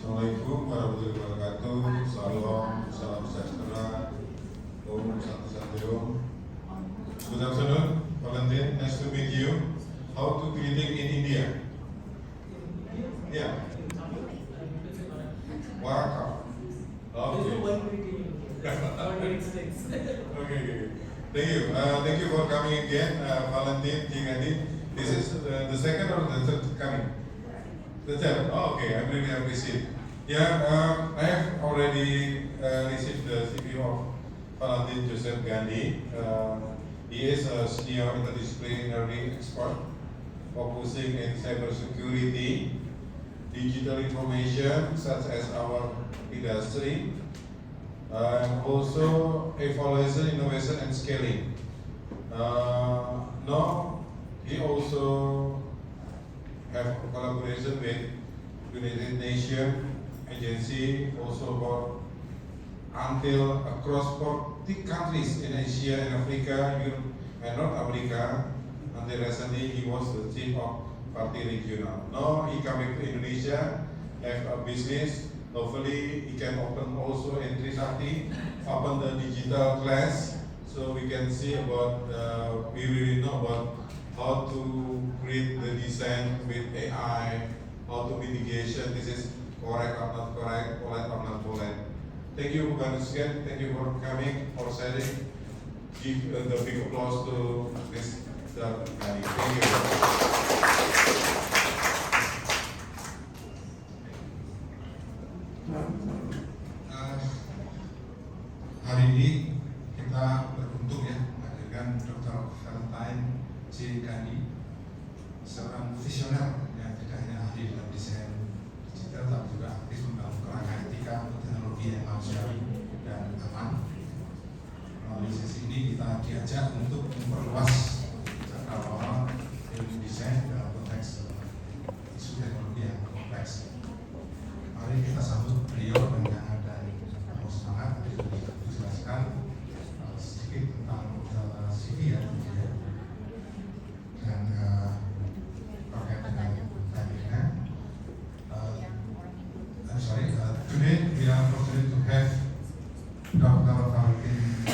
Assalamualaikum warahmatullahi wabarakatuh. Salam sejahtera. Om Santi Santiom. Good afternoon, Valentine. Nice to meet you. How to greeting in India? Yeah. Welcome. Okay. Okay. Thank you. Thank you for coming again, Valentine J. Gandhi. This is the second or the third coming? The third. Oh, okay. I really appreciate. Yeah, I have already received the CV of Valentine Joseph Gandhi. He is a senior interdisciplinary expert focusing in cybersecurity, digital information such as our industry, and also evaluation, innovation, and scaling. Now he also have collaboration with United Nations agency also for until across 40 countries in Asia and Africa, Europe and North America. Until recently he was the chief of party regional. Now he coming to Indonesia, have a business. Hopefully he can open also in Trisakti, open the digital class, so we can see about we really know about how to create the design with AI, how to mitigation, this is correct or not correct, polite or not polite. Thank you once again, thank you for coming, for sharing. Give the big applause to Mr. Gandhi. Thank you. Hari ini kita beruntung ya menghadirkan Dr. Valentine J. Gandhi, seorang visioner yang tidak hanya ahli dalam desain digital tapi juga aktif membangun kerangka etika untuk teknologi yang manusiawi dan aman. Melalui sesi ini kita diajak untuk memperluas cakrawala ilmu desain dalam konteks isu teknologi yang kompleks. Mari kita sambut beliau dengan dan penuh semangat untuk dijelaskan sedikit tentang CV ya, dan terkait dengan tadinya. Today we are fortunate to have Dr. Valentine J.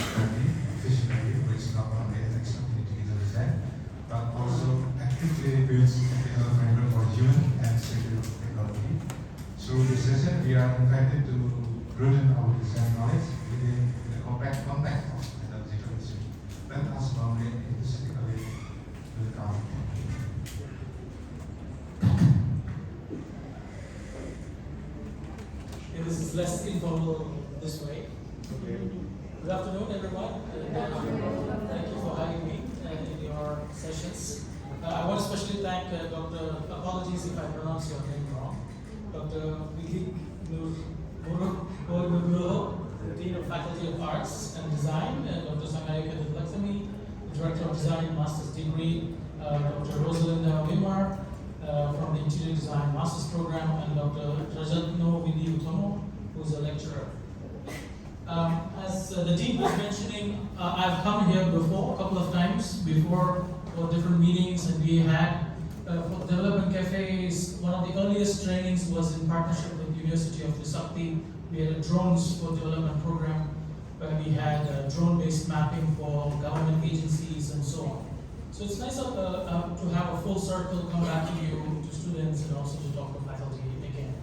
visionary who is not only an expert in digital design but also actively builds technical framework for human and secure technology. Through this session, we are invited to broaden our design knowledge within the complex context of digital issues. Let us warmly enthusiastically welcome. This is less informal this way. Okay. Good afternoon, everyone. Thank you for having me in your sessions. I want to especially thank Dr. Apologies if I pronounce your name wrong. Dr. Widi Utomo, the Dean of Faculty of Arts and Design, Dr. Sangayuka Dilakshmi, Director of Design Master's Degree, Dr. Rosalinda Wimar, from the Interior Design Master's Program, and Dr. Drajatno Widi Utomo, who's a lecturer. As the Dean was mentioning, I've come here before, a couple of times before for different meetings, and we had for Development Cafes, one of the earliest trainings was in partnership with University of Trisakti. We had a drones for development program where we had drone-based mapping for government agencies and so on. So it's nice to have a full circle come back to you, to students, and also to talk to faculty again.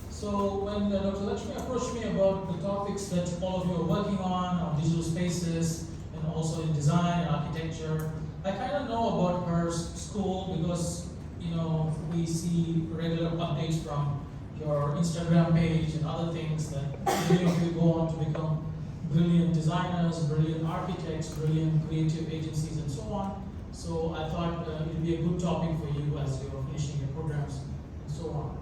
So when Dr. Lakshmi approached me about the topics that all of you are working on digital spaces, and also in design and architecture, I kind of know about her school because, you know, we see regular updates from your Instagram page and other things that many of you go on to become brilliant designers, brilliant architects, brilliant creative agencies, and so on. So I thought it would be a good topic for you as you're finishing your programs and so on.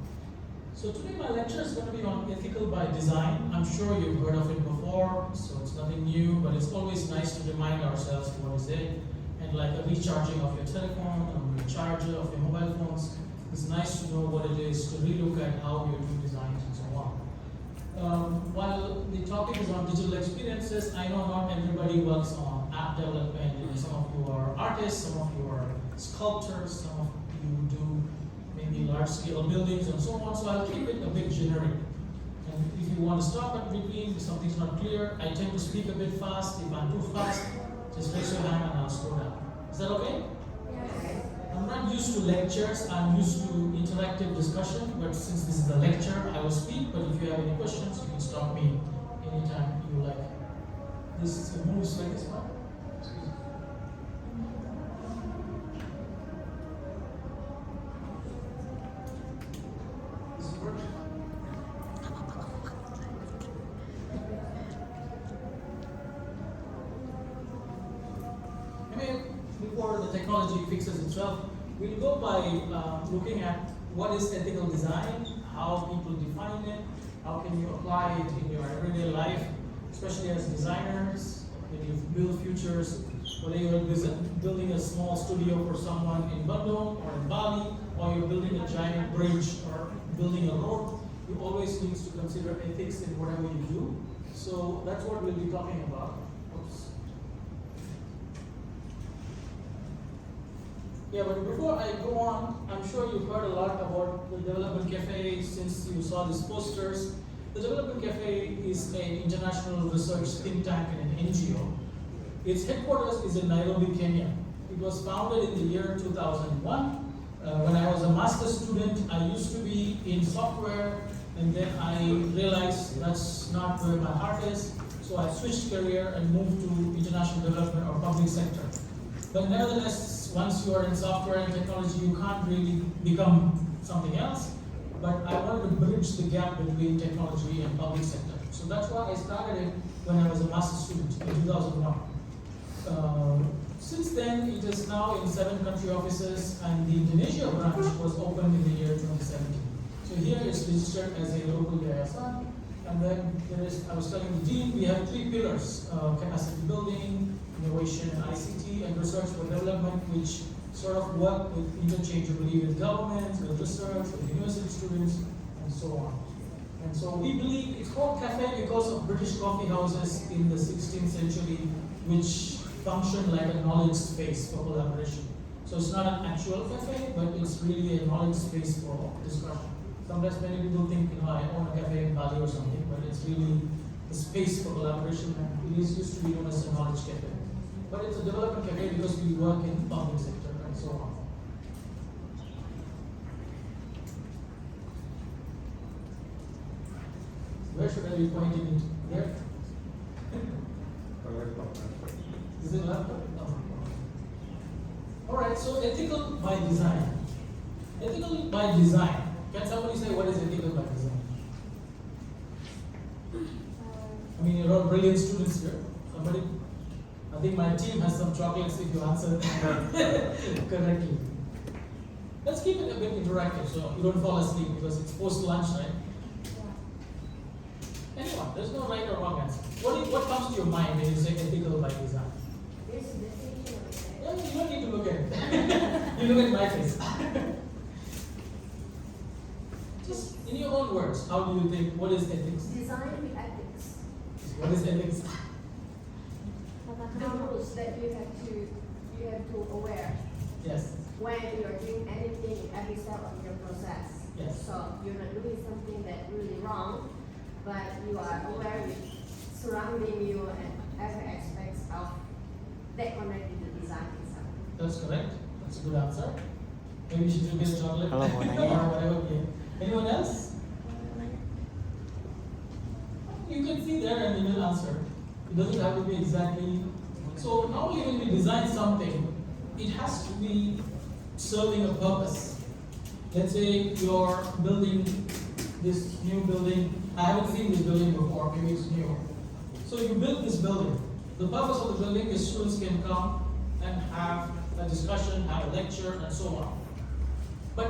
So today my lecture is going to be on ethical by design. I'm sure you've heard of it before, so it's nothing new, but it's always nice to remind ourselves what is it. And like a recharging of your telephone or a charger of your mobile phones, it's nice to know what it is, to relook at how you're doing designs and so on. While the topic is on digital experiences, I know not everybody works on app development. You know, some of you are artists, some of you are sculptors, some of you do maybe large-scale buildings and so on. So I'll keep it a bit generic. And if you want to stop at between, if something's not clear, I tend to speak a bit fast. If I'm too fast, just raise your hand and I'll slow down. Is that okay? Yes. I'm not used to lectures, I'm used to interactive discussion, but since this is a lecture, I will speak, but if you have any questions, you can stop me anytime you like. This moves like this one. Excuse me. This works. Before the technology fixes itself, we'll go by looking at what is ethical design, how people define it, how can you apply it in your everyday life, especially as designers, when you build futures, whether you're building a small studio for someone in Bandung or in Bali, or you're building a giant bridge or building a road, you always need to consider ethics in whatever you do. So that's what we'll be talking about. Oops. Yeah, but before I go on, I'm sure you've heard a lot about the Development Cafe since you saw these posters. The Development Cafe is an international research think tank and an NGO. Its headquarters is in Nairobi, Kenya. It was founded in the year 2001. When I was a master's student, I used to be in software, and then I realized that's not where my heart is. So I switched career and moved to international development or public sector. But nevertheless, once you are in software and technology, you can't really become something else. But I wanted to bridge the gap between technology and public sector. So that's why I started it when I was a master's student in 2001. Since then, it is now in 7 country offices, and the Indonesia branch was opened in the year 2017. So here it's registered as a local yayasan. And then there is, I was telling the dean, we have 3 pillars: capacity building, innovation and ICT, and research for development, which sort of work with interchangeably with governments, with research, with university students, and so on. And so we believe it's called cafe because of British coffee houses in the 16th century, which functioned like a knowledge space for collaboration. So it's not an actual cafe, but it's really a knowledge space for discussion. Sometimes many people think, I own a cafe in Bali or something, but it's really a space for collaboration, and it is used to be known as a knowledge cafe. But it's a development cafe because we work in the public sector and so on. Where should I be pointing it? There? Is it left? No. Alright, so ethical by design. Ethical by design. Can somebody say what is ethical by design? I mean, you're all brilliant students here. Somebody? I think my team has some chocolates if you answer correctly. Let's keep it a bit interactive so you don't fall asleep because it's post-lunch, right? Anyone, there's no right or wrong answer. What comes to your mind when you say ethical by design? Yeah, you don't need to look at it. You look at my face. Just in your own words, how do you think, what is ethics? Design with ethics. What is ethics? The rules that you have to aware Yes. when you are doing anything in every step of your process. Yes. So you're not doing something that's really wrong, but you are aware with surrounding you and every aspects of that connect with the design itself. That's correct. That's a good answer. Maybe you should get a chocolate Hello, or whatever. Okay. Anyone else? You can see there and you will answer. It doesn't have to be exactly. So normally when we design something, it has to be serving a purpose. Let's say you're building this new building. I haven't seen this building before, maybe it's new. So you build this building. The purpose of the building is students can come and have a discussion, have a lecture, and so on. But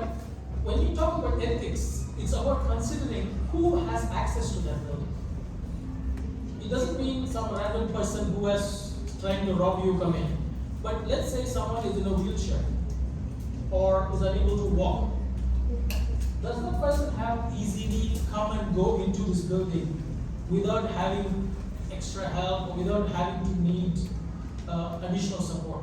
when you talk about ethics, it's about considering who has access to that building. It doesn't mean some random person who is trying to rob you come in. But let's say someone is in a wheelchair or is unable to walk. Does that person have easily come and go into this building without having extra help or without having to need additional support?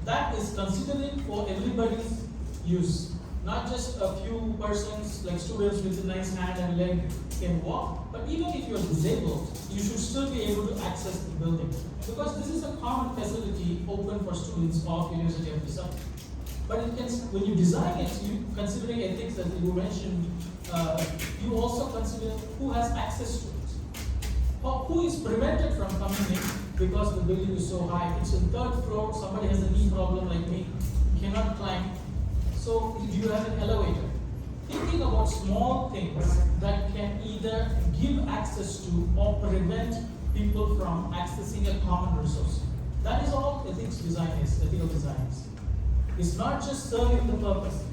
That is considering for everybody's use. Not just a few persons, like students with a nice hand and leg can walk, but even if you're disabled, you should still be able to access the building. Because this is a common facility open for students of University of Trisakti. But it can, when you design it, you considering ethics as you mentioned, you also consider who has access to it. Or who is prevented from coming in because the building is so high. It's on third floor, somebody has a knee problem like me, cannot climb. So you have an elevator. Thinking about small things that can either give access to or prevent people from accessing a common resource. That is all ethics design is, ethical design is. It's not just serving the purpose.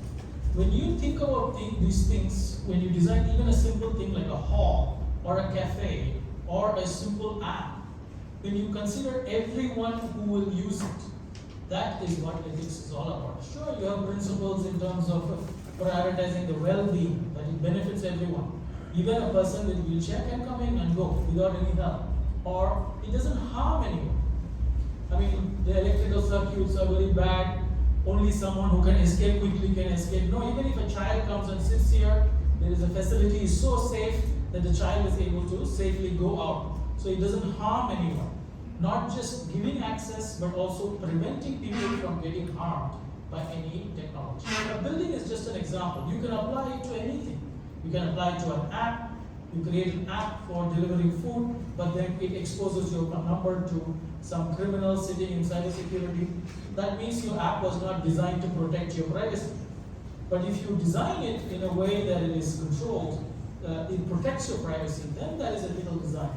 When you think about these things, when you design even a simple thing like a hall or a cafe or a simple app, when you consider everyone who will use it, that is what ethics is all about. Sure, you have principles in terms of prioritizing the well-being, that it benefits everyone. Even a person with wheelchair can come in and go without any help, or it doesn't harm anyone. I mean, the electrical circuits are very bad. Only someone who can escape quickly can escape. No, even if a child comes and sits here, there is a facility is so safe that the child is able to safely go out. So it doesn't harm anyone. Not just giving access, but also preventing people from getting harmed by any technology. A building is just an example. You can apply it to anything. You can apply it to an app. You create an app for delivering food, but then it exposes your number to some criminal sitting in cybersecurity. That means your app was not designed to protect your privacy. But if you design it in a way that it is controlled, it protects your privacy, then that is ethical design.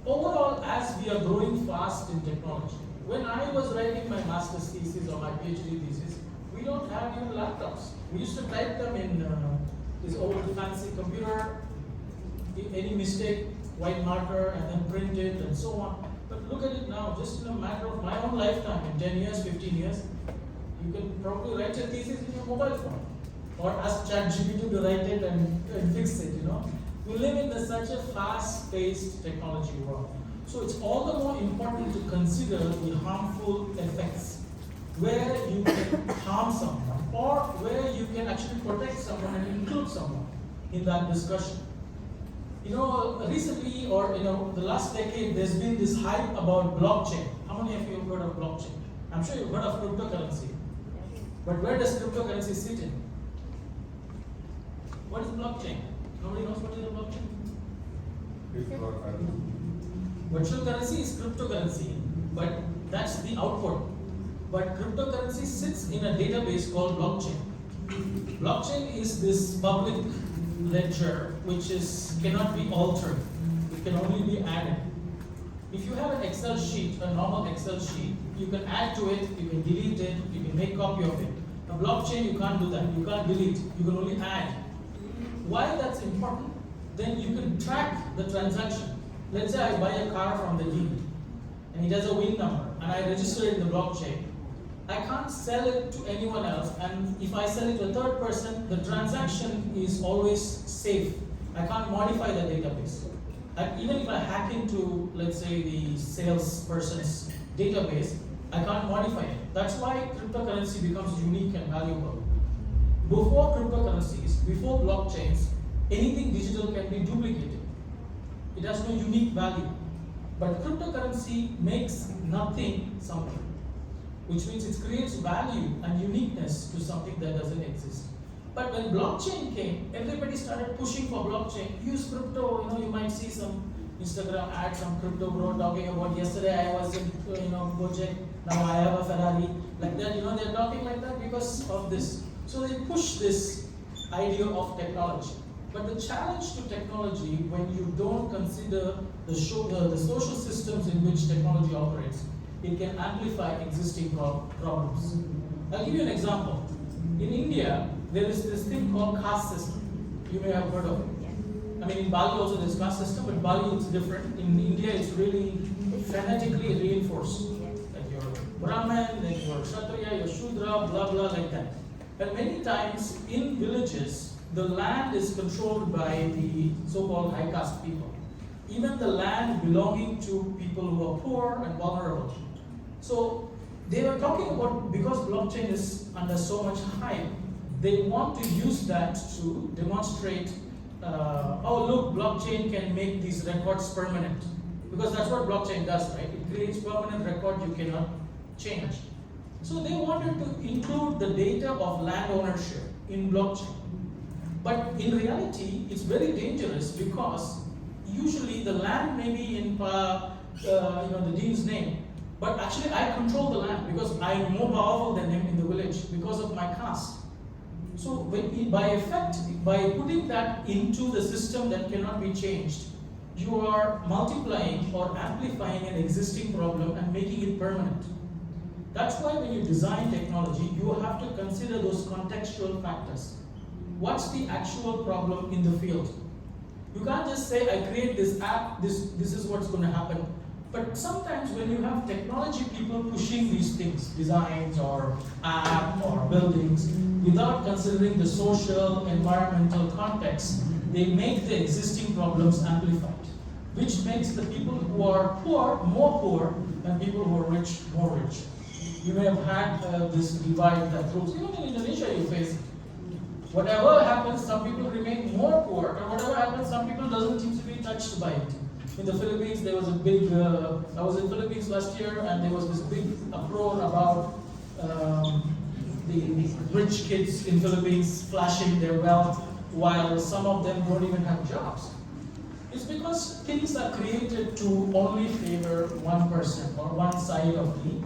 Overall, as we are growing fast in technology, when I was writing my master's thesis or my PhD thesis, we don't have even laptops. We used to type them in this old fancy computer, any mistake, white marker, and then print it and so on. But look at it now, just in a matter of my own lifetime, in 10 years, 15 years, you can probably write a thesis in your mobile phone. Or ask ChatGPT to write it and fix it, you know. We live in such a fast-paced technology world. So it's all the more important to consider the harmful effects, where you can harm someone or where you can actually protect someone and include someone in that discussion. You know, recently or the last decade, there's been this hype about blockchain. How many of you have heard of blockchain? I'm sure you've heard of cryptocurrency. But where does cryptocurrency sit in? What is blockchain? Nobody knows what is a blockchain? Virtual currency is cryptocurrency, but that's the output. But cryptocurrency sits in a database called blockchain. Blockchain is this public ledger which cannot be altered. It can only be added. If you have an Excel sheet, a normal Excel sheet, you can add to it, you can delete it, you can make copy of it. A blockchain, you can't do that. You can't delete. You can only add. Why that's important? Then you can track the transaction. Let's say I buy a car from the dealer and it has a VIN number and I register it in the blockchain. I can't sell it to anyone else, and if I sell it to a third person, the transaction is always safe. I can't modify the database. And even if I hack into, let's say, the salesperson's database, I can't modify it. That's why cryptocurrency becomes unique and valuable. Before cryptocurrencies, before blockchains, anything digital can be duplicated. It has no unique value. But cryptocurrency makes nothing something, which means it creates value and uniqueness to something that doesn't exist. But when blockchain came, everybody started pushing for blockchain. Use crypto, you might see some Instagram ad, some crypto bro talking about yesterday I was in Gojek, now I have a Ferrari, like that, they're talking like that because of this. So they push this idea of technology. But the challenge to technology, when you don't consider the social systems in which technology operates, it can amplify existing problems. I'll give you an example. In India, there is this thing called caste system. You may have heard of it. I mean, in Bali also there's caste system, but Bali it's different. In India, it's really phonetically reinforced. Like you're Brahmin, then you're Kshatriya, you're Shudra, blah blah like that. And many times in villages, the land is controlled by the so-called high caste people. Even the land belonging to people who are poor and vulnerable. So they were talking about, because blockchain is under so much hype, they want to use that to demonstrate, oh look, blockchain can make these records permanent. Because that's what blockchain does, right? It creates permanent record you cannot change. So they wanted to include the data of land ownership in blockchain. But in reality, it's very dangerous because usually the land may be in the dean's name, but actually I control the land because I'm more powerful than him in the village because of my caste. So by putting that into the system that cannot be changed, you are multiplying or amplifying an existing problem and making it permanent. That's why when you design technology, you have to consider those contextual factors. What's the actual problem in the field? You can't just say, I create this app, this is what's going to happen. But sometimes when you have technology people pushing these things, designs or app or buildings, without considering the social, environmental context, they make the existing problems amplified, which makes the people who are poor more poor and people who are rich more rich. You may have had this divide that rules. Even in Indonesia you face it. Whatever happens, some people remain more poor, and whatever happens, some people doesn't seem to be touched by it. In the Philippines, there was a big, I was in the Philippines last year, and there was this big uproar about the rich kids in Philippines flashing their wealth, while some of them don't even have jobs. It's because things are created to only favor one person or one side of the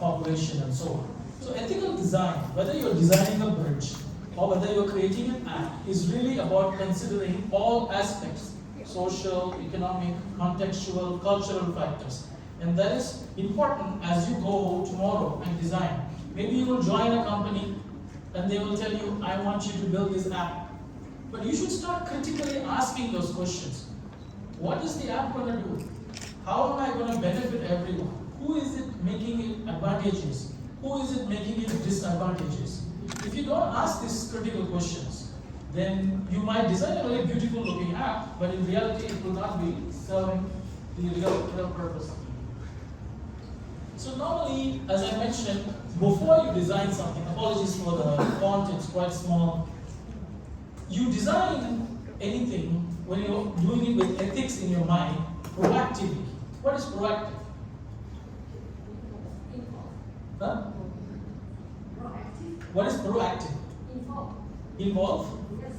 population and so on. So ethical design, whether you're designing a bridge or whether you're creating an app, is really about considering all aspects, social, economic, contextual, cultural factors. And that is important as you go tomorrow and design. Maybe you will join a company and they will tell you, I want you to build this app. But you should start critically asking those questions. What is the app going to do? How am I going to benefit everyone? Who is it making it advantageous? Who is it making it disadvantageous? If you don't ask these critical questions, then you might design a very beautiful looking app, but in reality it will not be serving the real purpose. So normally, as I mentioned, before you design something, apologies for the font, it's quite small. You design anything when you're doing it with ethics in your mind, proactively. What is proactive? Huh? Proactive. What is proactive? Involve. Involve? Yes.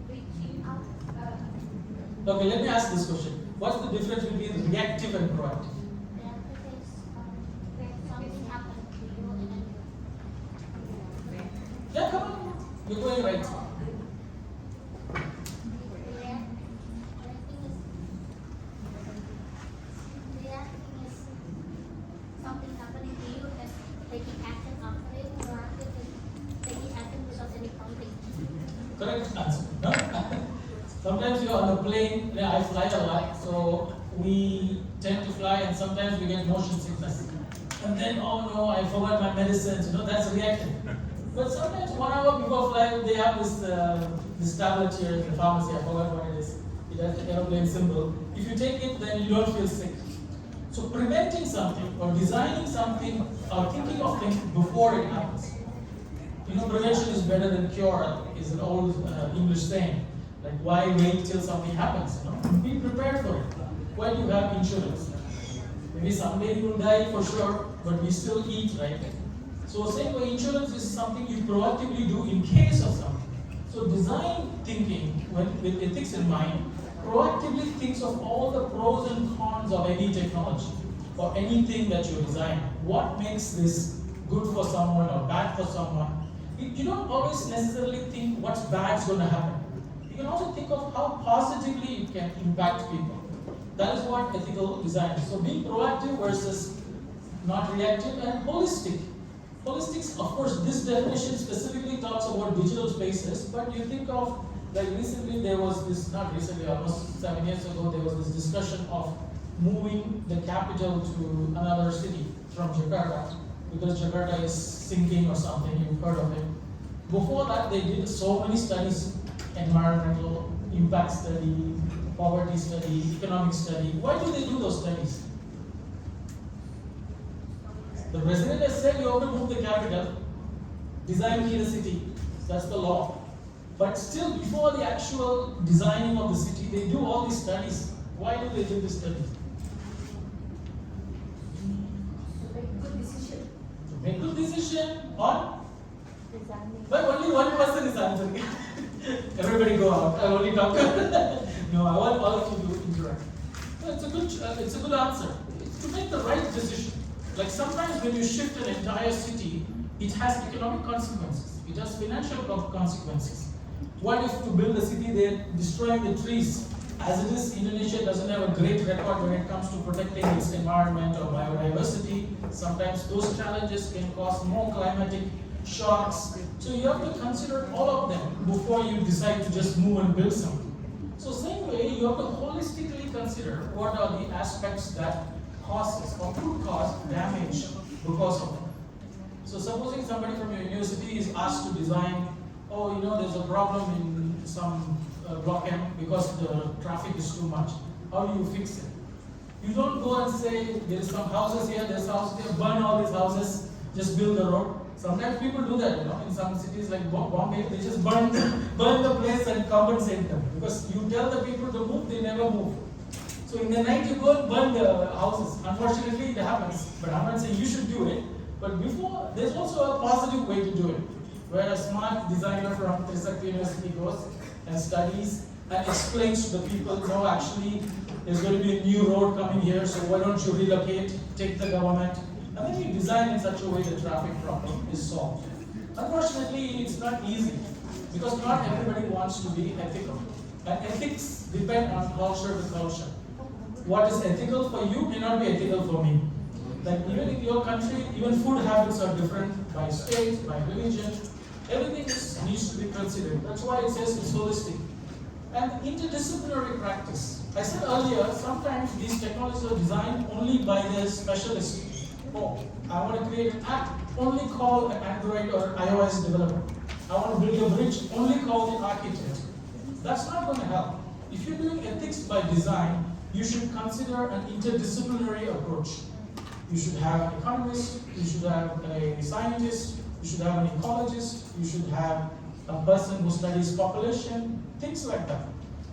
Reaching out. Okay, let me ask this question. What's the difference between reactive and proactive? Yeah, come on. You're going right. Correct answer. No? Sometimes you're on a plane. I fly a lot, so we tend to fly, and sometimes we get motion sickness. And then, oh no, I forgot my medicines. That's reactive. But sometimes 1 hour before flight, they have this tablet here in the pharmacy. I forgot what it is. It has the aeroplane symbol. If you take it, then you don't feel sick. So preventing something or designing something or thinking of things before it happens. Prevention is better than cure is an old English saying. Like, why wait till something happens? Be prepared for it. Why do you have insurance? Maybe someday you will die for sure, but we still eat, right? So same way, insurance is something you proactively do in case of something. So design thinking with ethics in mind proactively thinks of all the pros and cons of any technology or anything that you design. What makes this good for someone or bad for someone? You don't always necessarily think what's bad's going to happen. You can also think of how positively it can impact people. That is what ethical design is. So being proactive versus not reactive and holistic. Holistics, of course, this definition specifically talks about digital spaces, but you think of, like recently there was this, not recently, almost 7 years ago, there was this discussion of moving the capital to another city from Jakarta, because Jakarta is sinking or something, you've heard of it. Before that, they did so many studies, environmental impact study, poverty study, economic study. Why do they do those studies? The president has said you have to move the capital, design the city. That's the law. But still, before the actual designing of the city, they do all these studies. Why do they do these studies? To make good decision. To make good decision on? Designing. But only one person is answering. Everybody go out. I'll only talk. No, I want all of you to interact. So it's a good answer. It's to make the right decision. Like sometimes when you shift an entire city, it has economic consequences. It has financial consequences. What if to build a city they're destroying the trees? As it is, Indonesia doesn't have a great record when it comes to protecting its environment or biodiversity. Sometimes those challenges can cause more climatic shocks. So you have to consider all of them before you decide to just move and build something. So same way, you have to holistically consider what are the aspects that causes or could cause damage because of it. So supposing somebody from your university is asked to design, oh, there's a problem in some block M because the traffic is too much. How do you fix it? You don't go and say, there's some houses here, there's houses there, burn all these houses, just build the road. Sometimes people do that, in some cities like Bombay, they just burn the place and compensate them. Because you tell the people to move, they never move. So in the night you go and burn the houses. Unfortunately it happens, but I'm not saying you should do it. But before, there's also a positive way to do it, where a smart designer from Trisakti University goes and studies and explains to the people, no, actually there's going to be a new road coming here, so why don't you relocate, take the government, and then you design in such a way the traffic problem is solved. Unfortunately, it's not easy, because not everybody wants to be ethical. And ethics depend on culture to culture. What is ethical for you may not be ethical for me. Like even in your country, even food habits are different by state, by religion. Everything needs to be considered. That's why it says it's holistic. And interdisciplinary practice. I said earlier, sometimes these technologies are designed only by the specialist. Oh, I want to create an app, only call an Android or iOS developer. I want to build a bridge, only call the architect. That's not going to help. If you're doing ethics by design, you should consider an interdisciplinary approach. You should have an economist, you should have a scientist, you should have an ecologist, you should have a person who studies population, things like that.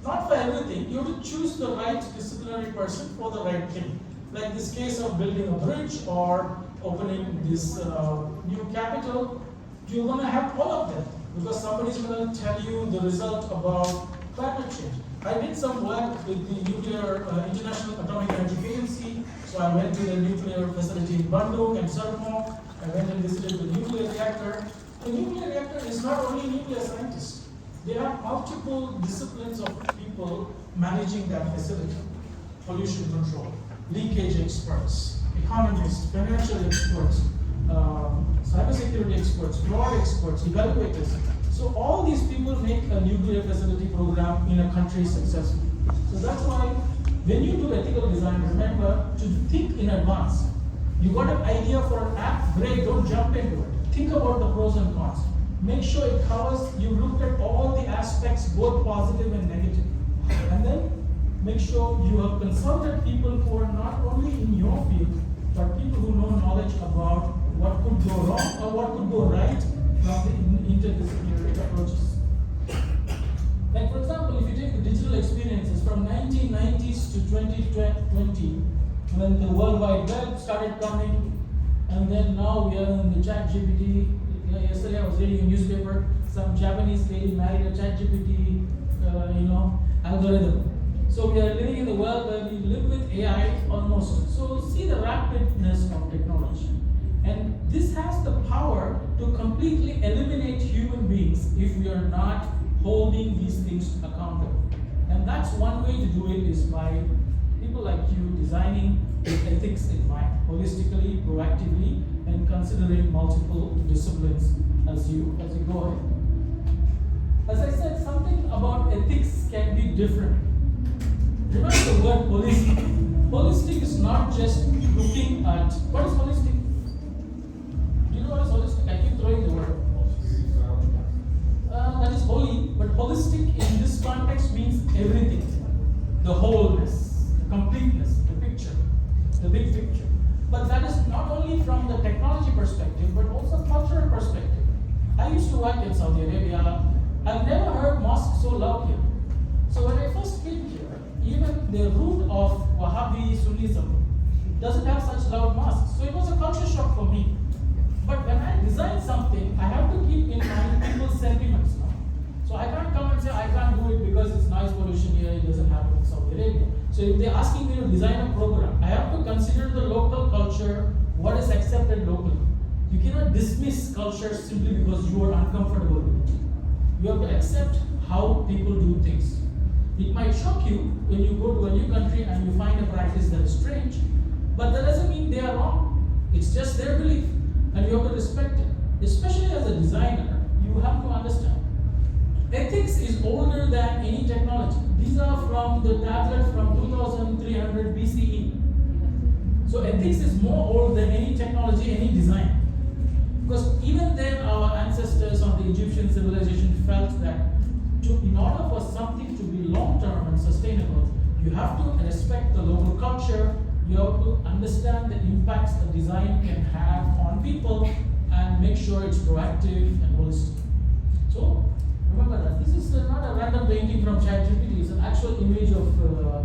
Not for everything, you have to choose the right disciplinary person for the right thing. Like this case of building a bridge or opening this new capital, you're going to have all of them because somebody's going to tell you the result about climate change. I did some work with the International Atomic Energy Agency, so I went to the nuclear facility in Bandung and Sermo. I went and visited the nuclear reactor. The nuclear reactor is not only nuclear scientists. There are multiple disciplines of people managing that facility. Pollution control, leakage experts, economists, financial experts, cybersecurity experts, fraud experts, evaluators. So all these people make a nuclear facility program in a country successful. So that's why when you do ethical design, remember to think in advance. You got an idea for an app, great, don't jump into it. Think about the pros and cons. Make sure it covers, you looked at all the aspects, both positive and negative. And then make sure you have consulted people who are not only in your field, but people who know knowledge about what could go wrong or what could go right from the interdisciplinary approaches. Like for example, if you take the digital experiences from 1990s to 2020, when the World Wide Web started coming, and then now we are in the ChatGPT. Yesterday I was reading a newspaper, some Japanese lady married a ChatGPT, algorithm. So we are living in the world where we live with AI almost. So see the rapidness of technology. And this has the power to completely eliminate human beings if we are not holding these things accountable. And that's one way to do it is by people like you designing with ethics in mind, holistically, proactively, and considering multiple disciplines as you go ahead. As I said, something about ethics can be different. Remember the word holistic. Holistic is not just looking at what is holistic. Do you know what is holistic? I keep throwing the word. That is holy, but holistic in this context means everything. The wholeness, the completeness, the picture, the big picture. But that is not only from the technology perspective, but also cultural perspective. I used to work in Saudi Arabia. I've never heard mosque so loud here. So when I first came here, even the root of Wahhabi Sunnism doesn't have such loud mosques. So it was a culture shock for me. But when I design something, I have to keep in mind people's sentiments now. So I can't come and say I can't do it because it's noise pollution here, it doesn't happen in Saudi Arabia. So if they're asking me to design a program, I have to consider the local culture, what is accepted locally. You cannot dismiss culture simply because you are uncomfortable with it. You have to accept how people do things. It might shock you when you go to a new country and you find a practice that is strange, but that doesn't mean they are wrong. It's just their belief, and you have to respect it. Especially as a designer, you have to understand. Ethics is older than any technology. These are from the tablet from 2300 BCE. So ethics is more old than any technology, any design. Because even then our ancestors on the Egyptian civilization felt that in order for something to be long-term and sustainable, you have to respect the local culture, you have to understand the impacts a design can have on people and make sure it's proactive and holistic. So remember that this is not a random painting from ChatGPT, it's an actual image of the,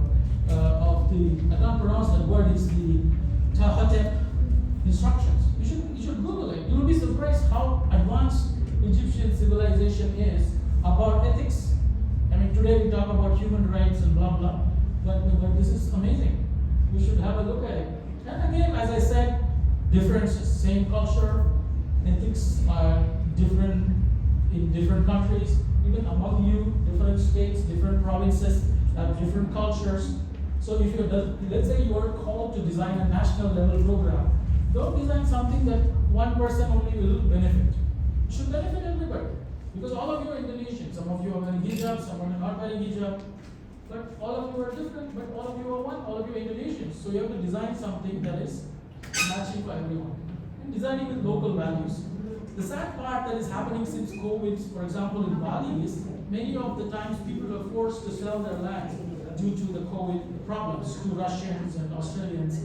I can't pronounce that word, it's the Tahotep instructions. You should Google it. You will be surprised how advanced Egyptian civilization is about ethics. I mean, today we talk about human rights and blah blah, but this is amazing. You should have a look at it. And again, as I said, differences, same culture, ethics are different in different countries, even among you, different states, different provinces have different cultures. So if let's say you are called to design a national level program, don't design something that one person only will benefit. It should benefit everybody. Because all of you are Indonesian. Some of you are wearing hijab, some are not wearing hijab. But all of you are different, but all of you are one, all of you are Indonesians. So you have to design something that is matching for everyone. And designing with local values. The sad part that is happening since COVID, for example in Bali, is many of the times people are forced to sell their land due to the COVID problems to Russians and Australians.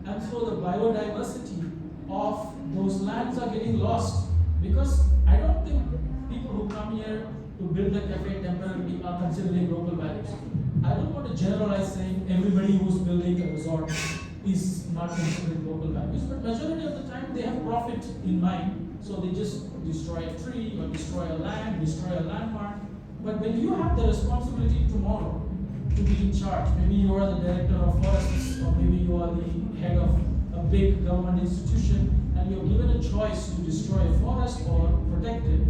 And so the biodiversity of those lands are getting lost. Because I don't think people who come here to build a cafe temporarily are considering local values. I don't want to generalize saying everybody who's building a resort is not considering local values, but majority of the time they have profit in mind, so they just destroy a tree or destroy a land, destroy a landmark. But when you have the responsibility tomorrow to be in charge, maybe you are the director of forests, or maybe you are the head of a big government institution, and you're given a choice to destroy a forest or protect it,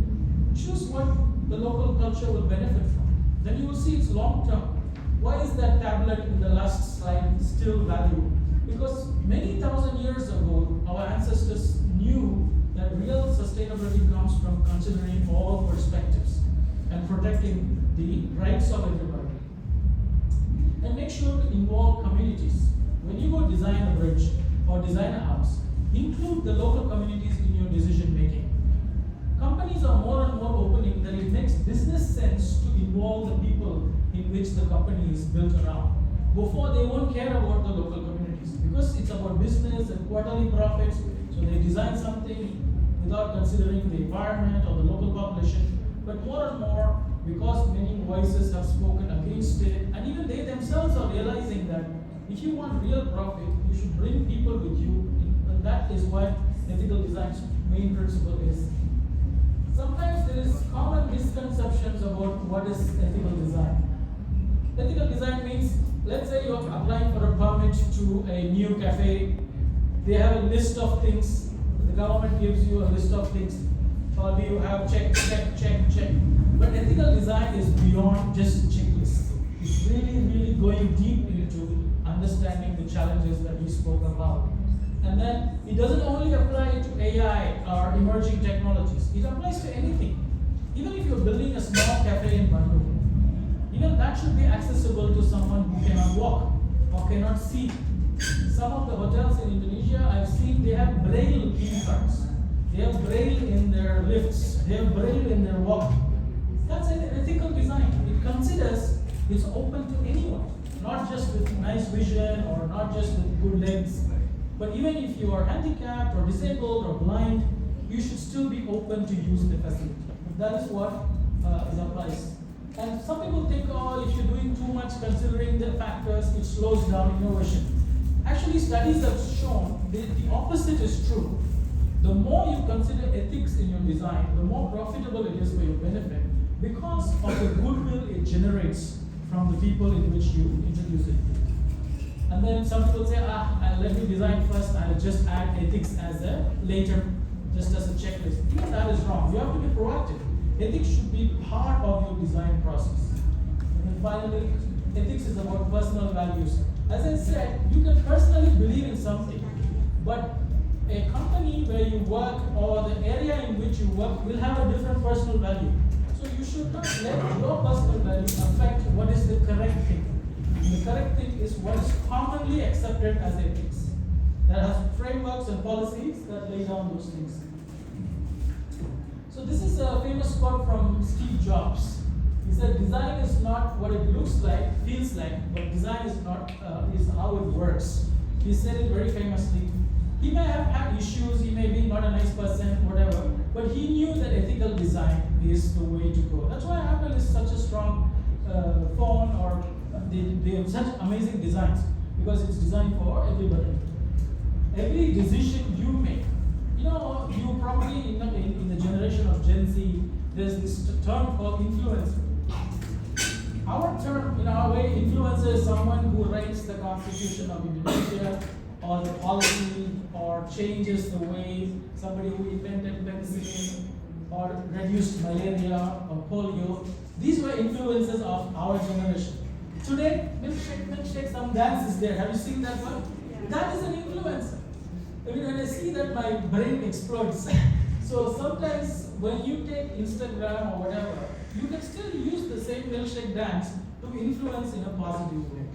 choose what the local culture will benefit from. Then you will see it's long term. Why is that tablet in the last slide still valuable? Because many thousand years ago, our ancestors knew that real sustainability comes from considering all perspectives and protecting the rights of everybody. And make sure to involve communities. When you go design a bridge or design a house, include the local communities in your decision making. Companies are more and more opening that it makes business sense to involve the people in which the company is built around. Before, they won't care about the local communities because it's about business and quarterly profits, so they design something without considering the environment or the local population. But more and more, because many voices have spoken against it, and even they themselves are realizing that if you want real profit, you should bring people with you, and that is what ethical design's main principle is. Sometimes there is common misconceptions about what is ethical design. Ethical design means, let's say you're applying for a permit to a new cafe. They have a list of things. The government gives you a list of things. Do you have check. But ethical design is beyond just checklists. It's really going deep into understanding the challenges that we spoke about. And then it doesn't only apply to AI or emerging technologies. It applies to anything. Even if you're building a small cafe in Bandung, even that should be accessible to someone who cannot walk or cannot see. Some of the hotels in Indonesia, I've seen they have braille key cards. They have braille in their lifts. They have braille in their walk. That's an ethical design. It considers it's open to anyone, not just with nice vision or not just with good legs. But even if you are handicapped or disabled or blind, you should still be open to use the facility. That is what is applies. And some people think, oh, if you're doing too much considering the factors, it slows down innovation. Actually, studies have shown that the opposite is true. The more you consider ethics in your design, the more profitable it is for your benefit because of the goodwill it generates from the people in which you introduce it. And then some people say, let me design first, I'll just add ethics as a later, just as a checklist. Even that is wrong. You have to be proactive. Ethics should be part of your design process. And then finally, ethics is about personal values. As I said, you can personally believe in something, but a company where you work or the area in which you work will have a different personal value. So you should not let your personal value affect what is the correct thing. And the correct thing is what is commonly accepted as ethics. That has frameworks and policies that lay down those things. So this is a famous quote from Steve Jobs. He said, "Design is not what it looks like, feels like, but design is not is how it works." He said it very famously. He may have had issues, he may be not a nice person, whatever, but he knew that ethical design is the way to go. That's why Apple is such a strong phone, or they have such amazing designs, because it's designed for everybody. Every decision you make, you probably in the generation of Gen Z, there's this term called influencer. Our term, in our way, influencer is someone who writes the Constitution of Indonesia, or the policy, or changes the way, somebody who invented penicillin, or reduced malaria or polio. These were influences of our generation. Today, milkshake, some dance is there. Have you seen that one? That is an influencer. I mean, when I see that, my brain explodes. So sometimes when you take Instagram or whatever, you can still use the same milkshake dance to influence in a positive way.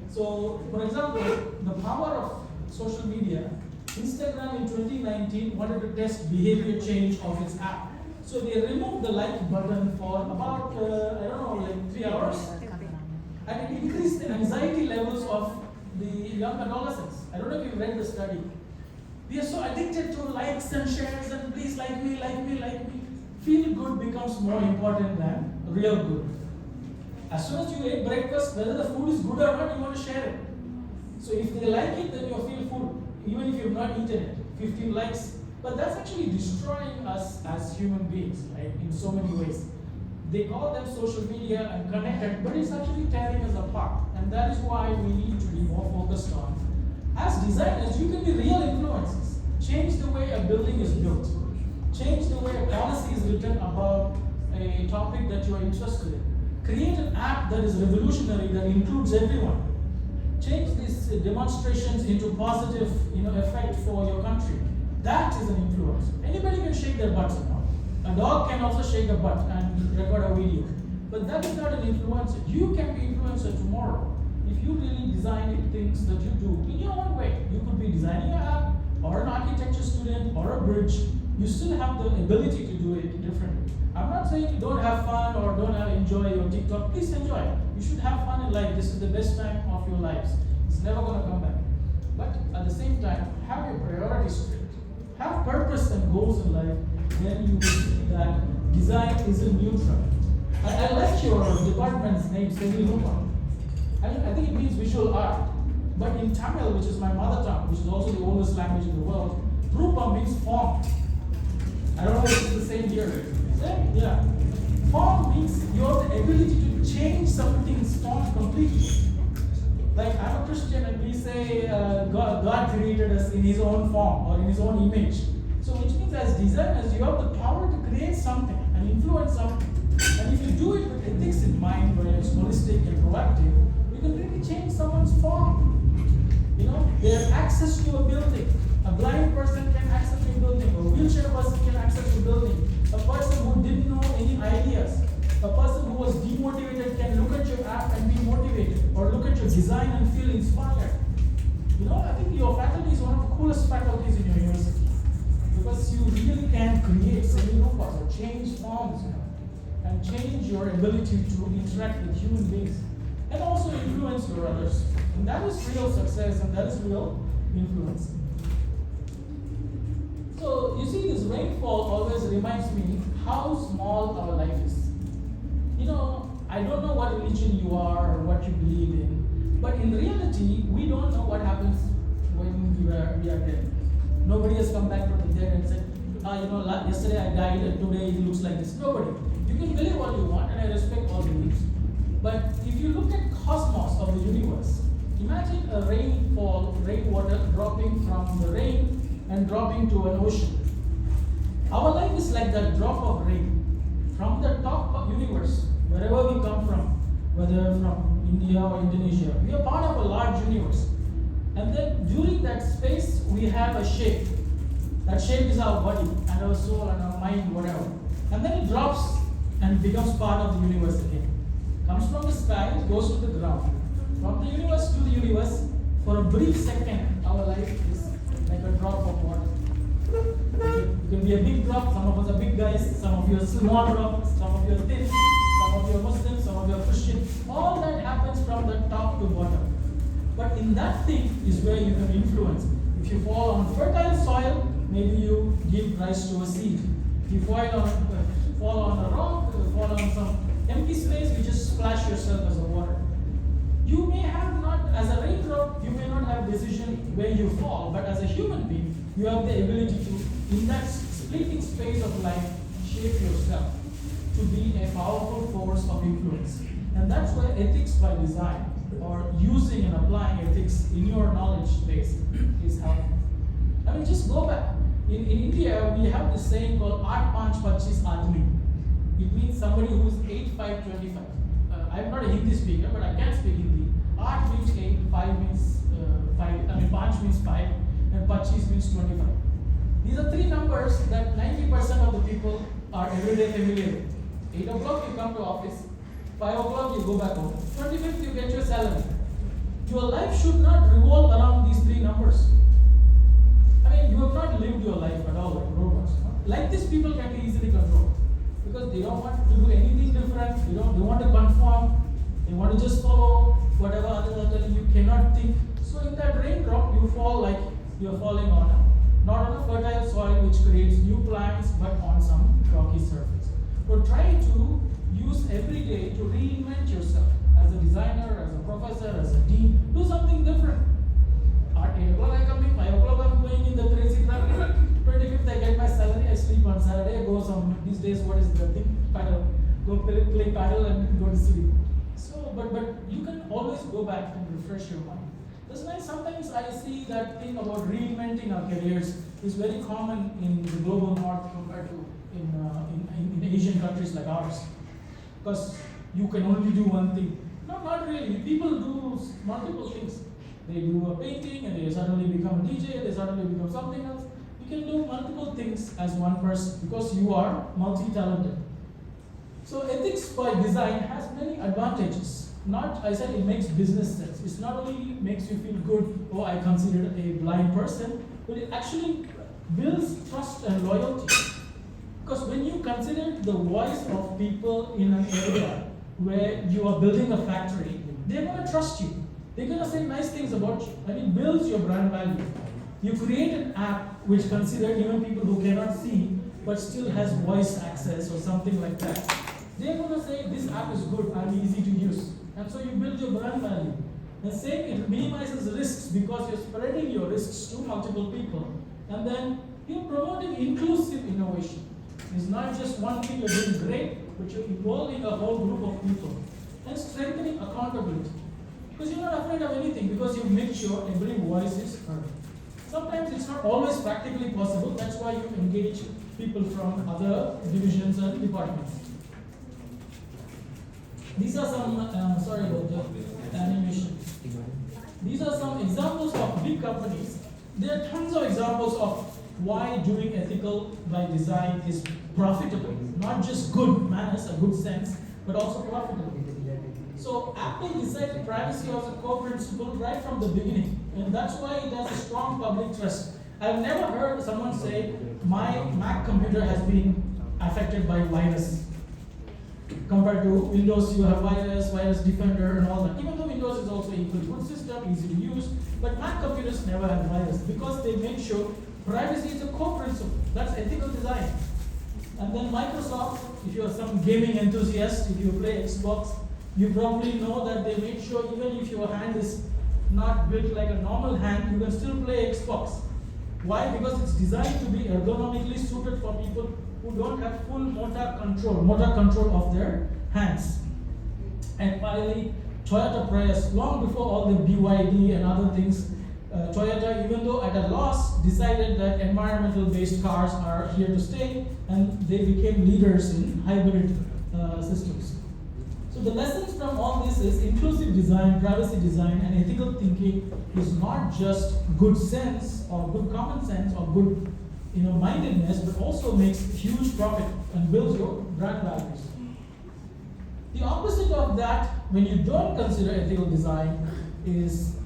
So, for example, the power of social media, Instagram in 2019 wanted to test behavior change of its app. So they removed the like button for about, 3 hours. And it increased the anxiety levels of the young adolescents. I don't know if you've read the study. We are so addicted to likes and shares and please like me. Feel good becomes more important than real good. As soon as you ate breakfast, whether the food is good or not, you want to share it. So if they like it, then you feel full, even if you have not eaten it. 15 likes. But that's actually destroying us as human beings, right? In so many ways. They call them social media and connected, but it's actually tearing us apart. And that is why we need to be more focused on. As designers, you can be real influencers. Change the way a building is built. Change the way a policy is written about a topic that you are interested in. Create an app that is revolutionary, that includes everyone. Change these demonstrations into positive, effect for your country. That is an influence. Anybody can shake their butts now. A dog can also shake a butt and record a video. But that is not an influencer. You can be influencer tomorrow. If you really design things that you do in your own way. You could be designing an app, or an architecture student, or a bridge. You still have the ability to do it differently. I'm not saying you don't have fun or don't enjoy your TikTok. Please enjoy. You should have fun in life. This is the best time of your lives. It's never going to come back. But at the same time, have your priorities straight. Have purpose and goals in life. Then you will see that design isn't neutral. I like your department's name, Rupa. I think it means visual art. But in Tamil, which is my mother tongue, which is also the oldest language in the world, Rupa means form. I don't know if it's the same here. Yeah. Form means you have the ability to change something's form completely. Like I'm a Christian and we say God created us in His own form or in His own image. So which means as designers, you have the power to create something and influence something. And if you do it with ethics in mind, where it's holistic and proactive, you can really change someone's form. You know, they have access to a building. A blind person can access a building. A wheelchair person can access a building. A person who didn't know any ideas. A person who was demotivated can look at your app and be motivated, or look at your design and feel inspired. You know, I think your faculty is one of the coolest faculties in your university, because you really can create semi-robots or change forms, you know, and change your ability to interact with human beings, and also influence your others. And that is real success, and that is real influence. So you see, this rainfall always reminds me how small our life is. You know, I don't know what religion you are or what you believe in, but in reality, we don't know what happens when we are dead. Nobody has come back from the dead and said, yesterday I died and today it looks like this. Nobody. You can believe what you want, and I respect all beliefs. But if you look at cosmos of the universe, imagine a rainwater dropping from the rain and dropping to an ocean. Our life is like that drop of rain. From the top of the universe, wherever we come from, whether from India or Indonesia, we are part of a large universe. And then during that space, we have a shape. That shape is our body and our soul and our mind, whatever. And then it drops and becomes part of the universe again. Comes from the sky, it goes to the ground. From the universe to the universe, for a brief second, our life is like a drop of water. You can be a big drop, some of us are big guys, some of you are small drops, some of you are thin, some of you are Muslim, some of you are Christian. All that happens from the top to bottom. But in that thing is where you can influence. If you fall on fertile soil, maybe you give rise to a seed. If you fall on a rock, fall on some empty space, you just splash yourself as a water. You may have not, as a raindrop, you may not have decision where you fall, but as a human being, you have the ability to, in that splitting space of life, shape yourself to be a powerful force of influence. And that's where ethics by design, or using and applying ethics in your knowledge base, is helpful. I mean, just go back. In India, we have this saying called "8 5 25 aadmi." It means somebody who's 8 5 25. I'm not a Hindi speaker, but I can speak Hindi. 8 means 8, 5 means 5. 5 means 5, and 25 means 25. These are three numbers that 90% of the people are everyday familiar with. 8 o'clock you come to office, 5 o'clock you go back home, 25th you get your salary. Your life should not revolve around these three numbers. I mean, you have not lived your life at all like robots. Like this, people can be easily controlled because they don't want to do anything different. They want to conform. They want to just follow whatever others are telling you. Cannot think. So in that raindrop, you fall like you're falling on not on a fertile soil which creates new plants, but on some rocky surface. So try to use every day to reinvent yourself as a designer, as a professor, as a dean. Do something different. At 8 o'clock I come in, 5 o'clock I'm going in the crazy traffic. 25th I get my salary, I sleep on Saturday, I go some, these days what is the thing? Paddle. Go play paddle and go to sleep. So, but you can always go back and refresh your mind. That's why sometimes I see that thing about reinventing our careers is very common in the global north compared to in Asian countries like ours. Because you can only do one thing. No, not really. People do multiple things. They do a painting and they suddenly become a DJ, they suddenly become something else. You can do multiple things as one person because you are multi-talented. So ethics by design has many advantages. I said it makes business sense. It's not only makes you feel good, oh, I considered a blind person, but it actually builds trust and loyalty. Because when you consider the voice of people in an area where you are building a factory, they're going to trust you. They're going to say nice things about you, and it builds your brand value. You create an app which considers even people who cannot see, but still has voice access or something like that. They're going to say, this app is good and easy to use. And so you build your brand value. And same, it minimizes risks because you're spreading your risks to multiple people. And then you're promoting inclusive innovation. It's not just one thing you're doing great, but you're involving a whole group of people. And strengthening accountability. Because you're not afraid of anything, because you make sure every voice is heard. Sometimes it's not always practically possible, that's why you engage people from other divisions and departments. These are some, sorry about the animation. These are some examples of big companies. There are tons of examples of why doing ethical by design is profitable. Not just good manners, a good sense, but also profitable. So Apple decided privacy as a core principle right from the beginning. And that's why it has a strong public trust. I've never heard someone say, my Mac computer has been affected by virus. Compared to Windows, you have virus defender and all that. Even though Windows is also equally good system, easy to use, but Mac computers never had virus because they made sure privacy is a core principle. That's ethical design. And then Microsoft, if you are some gaming enthusiast, if you play Xbox, you probably know that they made sure even if your hand is not built like a normal hand, you can still play Xbox. Why? Because it's designed to be ergonomically suited for people who don't have full motor control of their hands. And finally, Toyota Prius, long before all the BYD and other things, Toyota, even though at a loss, decided that environmental-based cars are here to stay, and they became leaders in hybrid systems. So the lessons from all this is inclusive design, privacy design, and ethical thinking is not just good sense or good common sense or good mindedness, but also makes huge profit and builds your brand values. The opposite of that, when you don't consider ethical design, is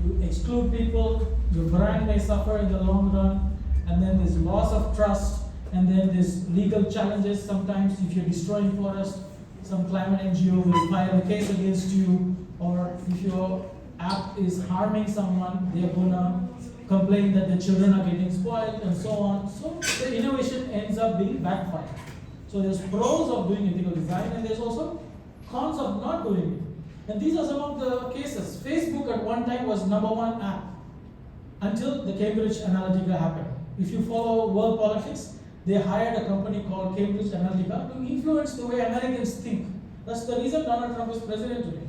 you exclude people, your brand may suffer in the long run, and then there's loss of trust, and then there's legal challenges. Sometimes if you're destroying forest, some climate NGO will file a case against you, or if your app is harming someone, they're gonna complain that the children are getting spoiled and so on. So the innovation ends up being backfired. So there's pros of doing ethical design, and there's also cons of not doing it. And these are some of the cases. Facebook at one time was #1 app until the Cambridge Analytica happened. If you follow world politics, they hired a company called Cambridge Analytica to influence the way Americans think. That's the reason Donald Trump is president today.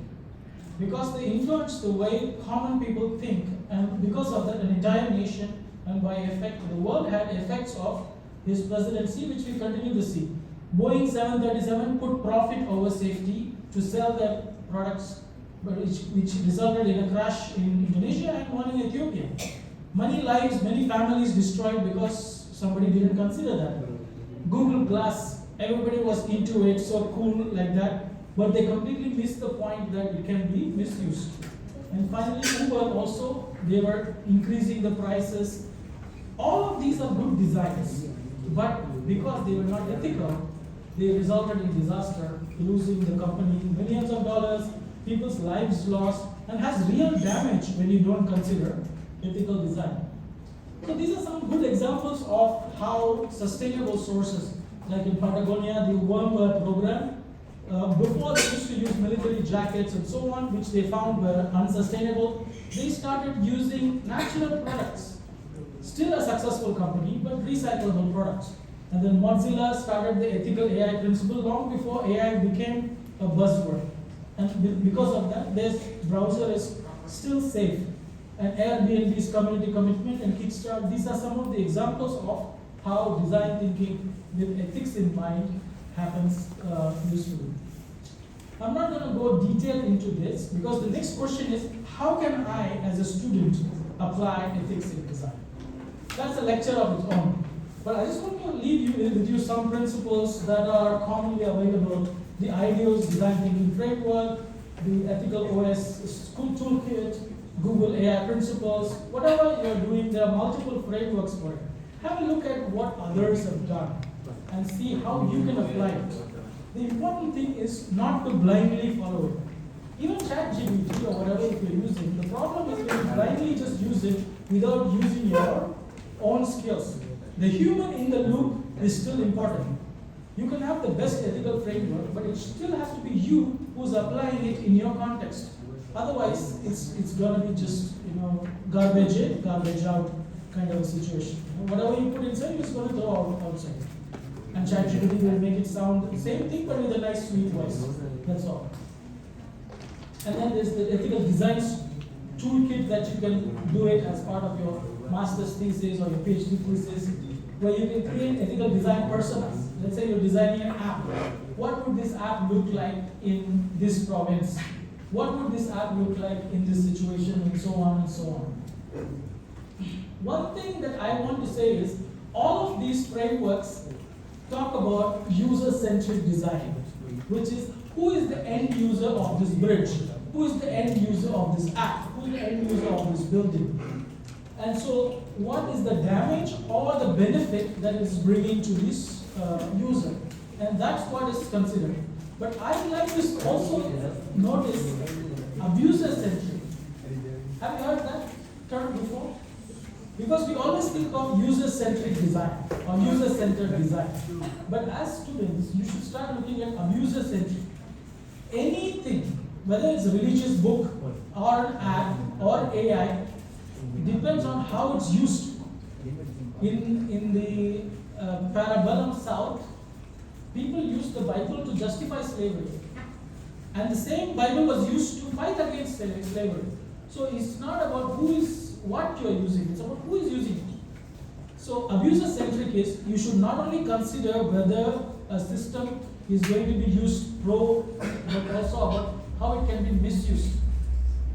Because they influence the way common people think, and because of that, an entire nation, and by effect, the world had effects of his presidency, which we continue to see. Boeing 737 put profit over safety to sell their products, which resulted in a crash in Indonesia and one in Ethiopia. Many lives, many families destroyed because somebody didn't consider that. Google Glass, everybody was into it, so cool like that, but they completely missed the point that it can be misused. And finally, Uber also, they were increasing the prices. All of these are good designs, but because they were not ethical, they resulted in disaster, losing the company millions of dollars, people's lives lost, and has real damage when you don't consider ethical design. So these are some good examples of how sustainable sources, like in Patagonia, the worm program, before they used to use military jackets and so on, which they found were unsustainable, they started using natural products. Still a successful company, but recyclable products. And then Mozilla started the ethical AI principle long before AI became a buzzword. And because of that, this browser is still safe. And Airbnb's community commitment and Kickstart, these are some of the examples of how design thinking with ethics in mind happens usefully. I'm not going to go detailed into this because the next question is, how can I, as a student, apply ethics in design? That's a lecture of its own. But I just want to leave you with you some principles that are commonly available. The IDEO's design thinking framework, the ethical OS school toolkit, Google AI principles, whatever you're doing, there are multiple frameworks for it. Have a look at what others have done and see how you can apply it. The important thing is not to blindly follow it. Even ChatGPT or whatever if you're using, the problem is when you blindly just use it without using your own skills. The human in the loop is still important. You can have the best ethical framework, but it still has to be you who's applying it in your context. Otherwise, it's gonna be just garbage in, garbage out kind of a situation. Whatever you put inside, it's gonna throw out outside. And ChatGPT will make it sound the same thing, but with a nice sweet voice. That's all. And then there's the ethical design toolkit that you can do it as part of your master's thesis or your PhD thesis, where you can create ethical design personas. Let's say you're designing an app. What would this app look like in this province? What would this app look like in this situation, and so on and so on. One thing that I want to say is, all of these frameworks talk about user-centric design, which is who is the end user of this bridge? Who is the end user of this app? Who is the end user of this building? And so, what is the damage or the benefit that it's bringing to this user? And that's what is considered. But I'd like to also notice abuser-centric. Have you heard that term before? Because we always think of user-centric design or user-centered design. But as students, you should start looking at abuser-centric. Anything, whether it's a religious book or an app or AI, depends on how it's used. In the Parabellum South, people used the Bible to justify slavery. And the same Bible was used to fight against slavery. So it's not about what you're using, it's about who is using it. So abuser-centric is, you should not only consider whether a system is going to be used pro, but also about how it can be misused.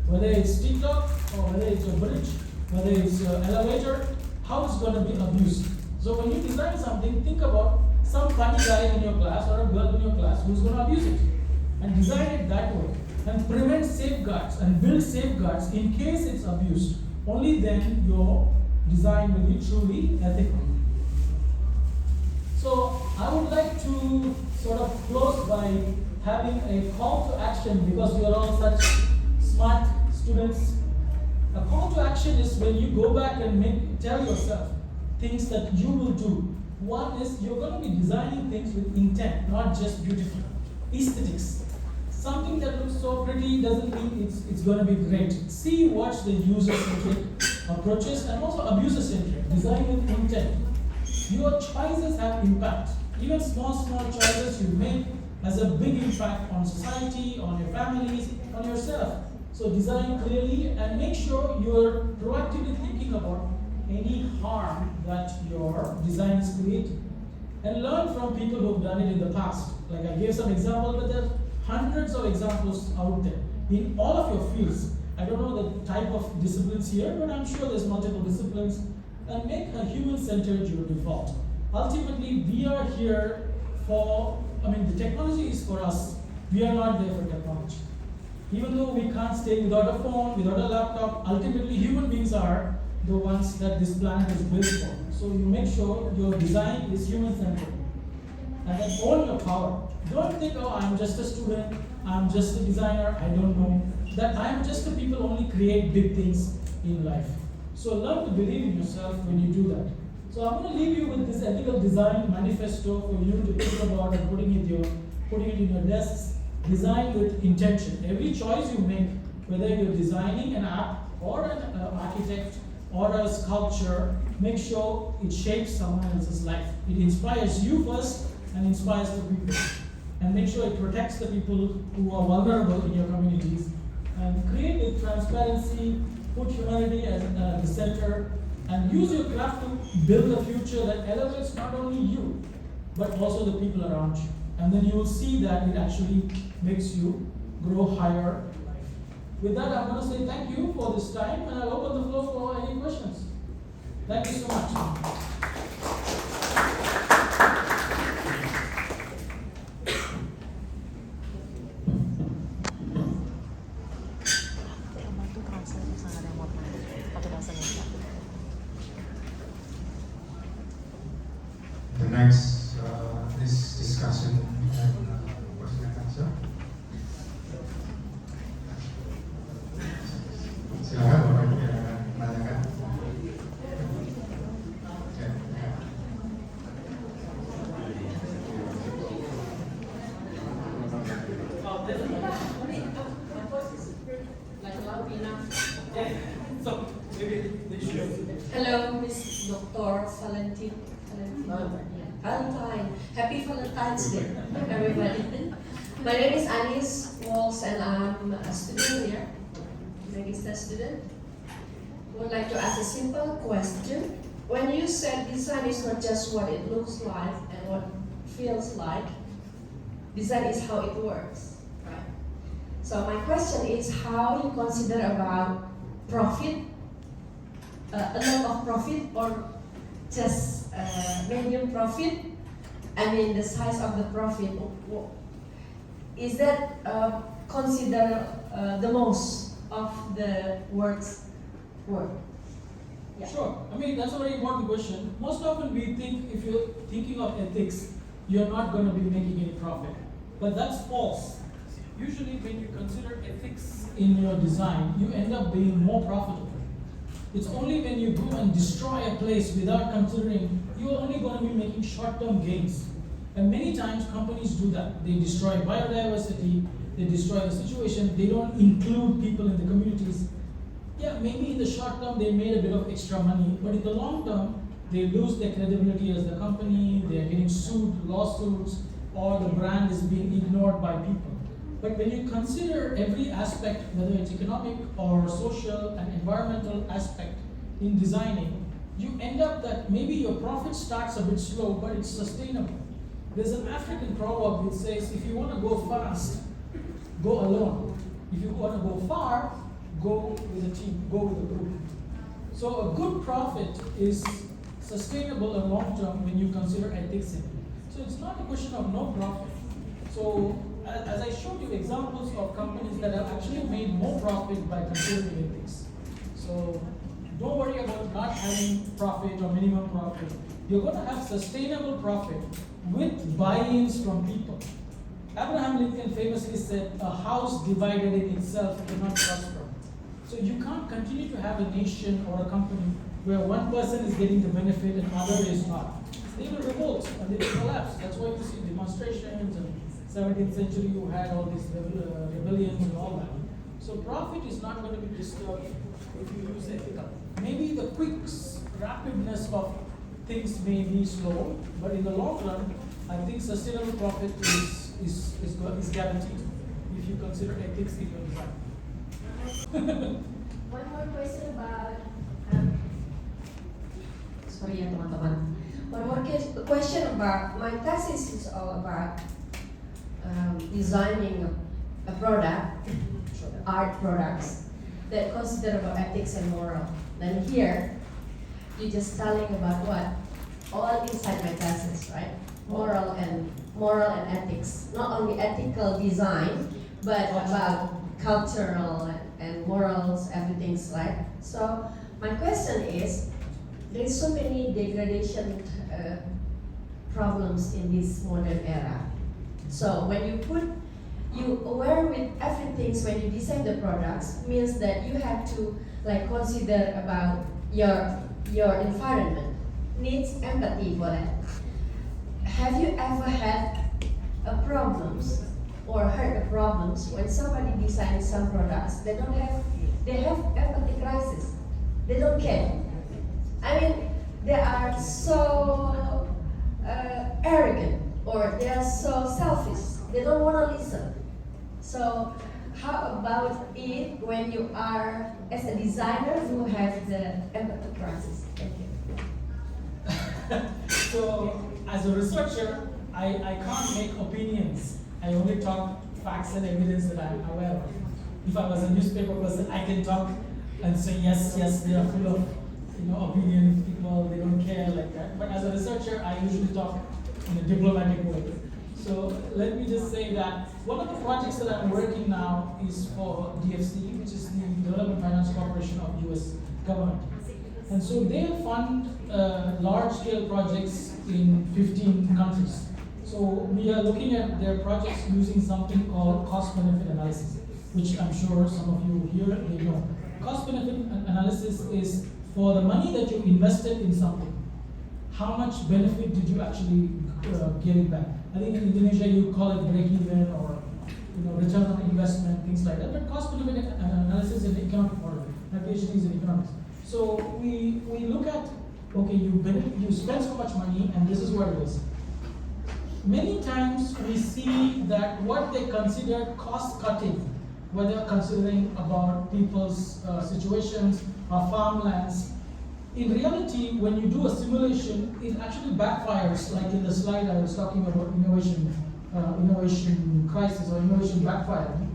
Whether it's TikTok, or whether it's a bridge, whether it's an elevator, how it's going to be abused. So when you design something, think about some funny guy in your class or a girl in your class who's going to abuse it. And design it that way. And prevent safeguards and build safeguards in case it's abused. Only then your design will be truly ethical. So I would like to sort of close by having a call to action, because you are all such smart students. A call to action is when you go back and tell yourself things that you will do. One is, you're going to be designing things with intent, not just beautiful. Aesthetics. Something that looks so pretty doesn't mean it's going to be great. See what's the user-centric approaches, and also abuser-centric. Design with intent. Your choices have impact. Even small choices you make has a big impact on society, on your families, on yourself. So design clearly and make sure you're proactively thinking about any harm that your design is creating. And learn from people who've done it in the past. Like I gave some examples, but there are hundreds of examples out there in all of your fields. I don't know the type of disciplines here, but I'm sure there's multiple disciplines. And make a human-centered your default. Ultimately, we are here the technology is for us. We are not there for technology. Even though we can't stay without a phone, without a laptop, ultimately human beings are the ones that this planet is built for. So you make sure your design is human-centered. And then own your power. Don't think, oh, I'm just a student, I'm just a designer, I don't know. That I'm just a people only create big things in life. So learn to believe in yourself when you do that. So I'm going to leave you with this ethical design manifesto for you to think about and putting it in your desks. Design with intention. Every choice you make, whether you're designing an app or an architect or a sculpture, make sure it shapes someone else's life. It inspires you first and inspires the people. And make sure it protects the people who are vulnerable in your communities. And create with transparency, put humanity at the center, and use your craft to build a future that elevates not only you, but also the people around you. And then you will see that it actually makes you grow higher in life. With that, I'm going to say thank you for this time, and I'll open the floor for any questions. Thank you so much. The next this discussion and question and answer. Silakan Bapak menanyakan. Hello, Miss Dr. Valentine. Happy Valentine's Day, everybody. My name is Anis Walls and I'm a student here, registered student. I would like to ask a simple question. When you said design is not just what it looks like and what feels like, design is how it works, right? So my question is how you consider about profit, a lot of profit or just medium profit? I mean the size of the profit. Is that consider the most of the words work? Yeah. Sure. I mean, that's a very important question. Most often we think if you're thinking of ethics, you're not going to be making any profit. But that's false. Usually when you consider ethics in your design, you end up being more profitable. It's only when you go and destroy a place without considering, you're only going to be making short-term gains. And many times companies do that. They destroy biodiversity, they destroy the situation, they don't include people in the communities. Yeah, maybe in the short term they made a bit of extra money, but in the long term, they lose their credibility as the company, they are getting sued, lawsuits, or the brand is being ignored by people. But when you consider every aspect, whether it's economic or social and environmental aspect in designing, you end up that maybe your profit starts a bit slow, but it's sustainable. There's an African proverb which says, if you want to go fast, go alone. If you want to go far, go with a team, go with a group. So a good profit is sustainable and long term when you consider ethics in it. So it's not a question of no profit. So as I showed you examples of companies that have actually made more profit by considering ethics. So don't worry about not having profit or minimum profit. You're going to have sustainable profit with buy-ins from people. Abraham Lincoln famously said, a house divided in itself cannot prosper. So you can't continue to have a nation or a company where one person is getting the benefit and other is not. They will revolt and they will collapse. That's why you see demonstrations, and 17th century you had all these rebellions and all that. So profit is not going to be disturbed if you use ethical. Maybe the quick rapidness of things may be slow, but in the long run, I think sustainable profit is guaranteed if you consider ethics in your design. One more question about Sorry ya teman-teman. One more question about, my thesis is all about designing a product, art products that consider about ethics and moral. Then here, you're just telling about what? All inside my classes, right? Moral and ethics. Not only ethical design, but about cultural and morals, everything's right. So my question is, there's so many degradation problems in this modern era. So when you aware with everything when you design the products, means that you have to consider about your environment, needs empathy for that. Have you ever had problems or heard of problems when somebody designs some products they have empathy crisis? They don't care. I mean, they are so arrogant or they are so selfish. They don't want to listen. So how about it when you are, as a designer, who has the empathy crisis? Thank you. So as a researcher, I can't make opinions. I only talk facts and evidence that I'm aware of. If I was a newspaper person, I can talk and say yes, they are full of opinion people, they don't care like that. But as a researcher, I usually talk in a diplomatic way. So let me just say that one of the projects that I'm working now is for DFC, which is the Development Finance Corporation of US government. And so they fund large-scale projects in 15 countries. So we are looking at their projects using something called cost-benefit analysis, which I'm sure some of you here may know. Cost-benefit analysis is for the money that you invested in something, how much benefit did you actually get it back? I think in Indonesia you call it break-even or return on investment, things like that. But cost-benefit analysis is an economic model. My PhD is in economics. So we look at, okay, you spend so much money and this is what it is. many times we see that what they consider cost cutting, whether considering about people's situations or farmlands, in reality, when you do a simulation, it actually backfires. Like in the slide I was talking about innovation crisis or innovation backfiring.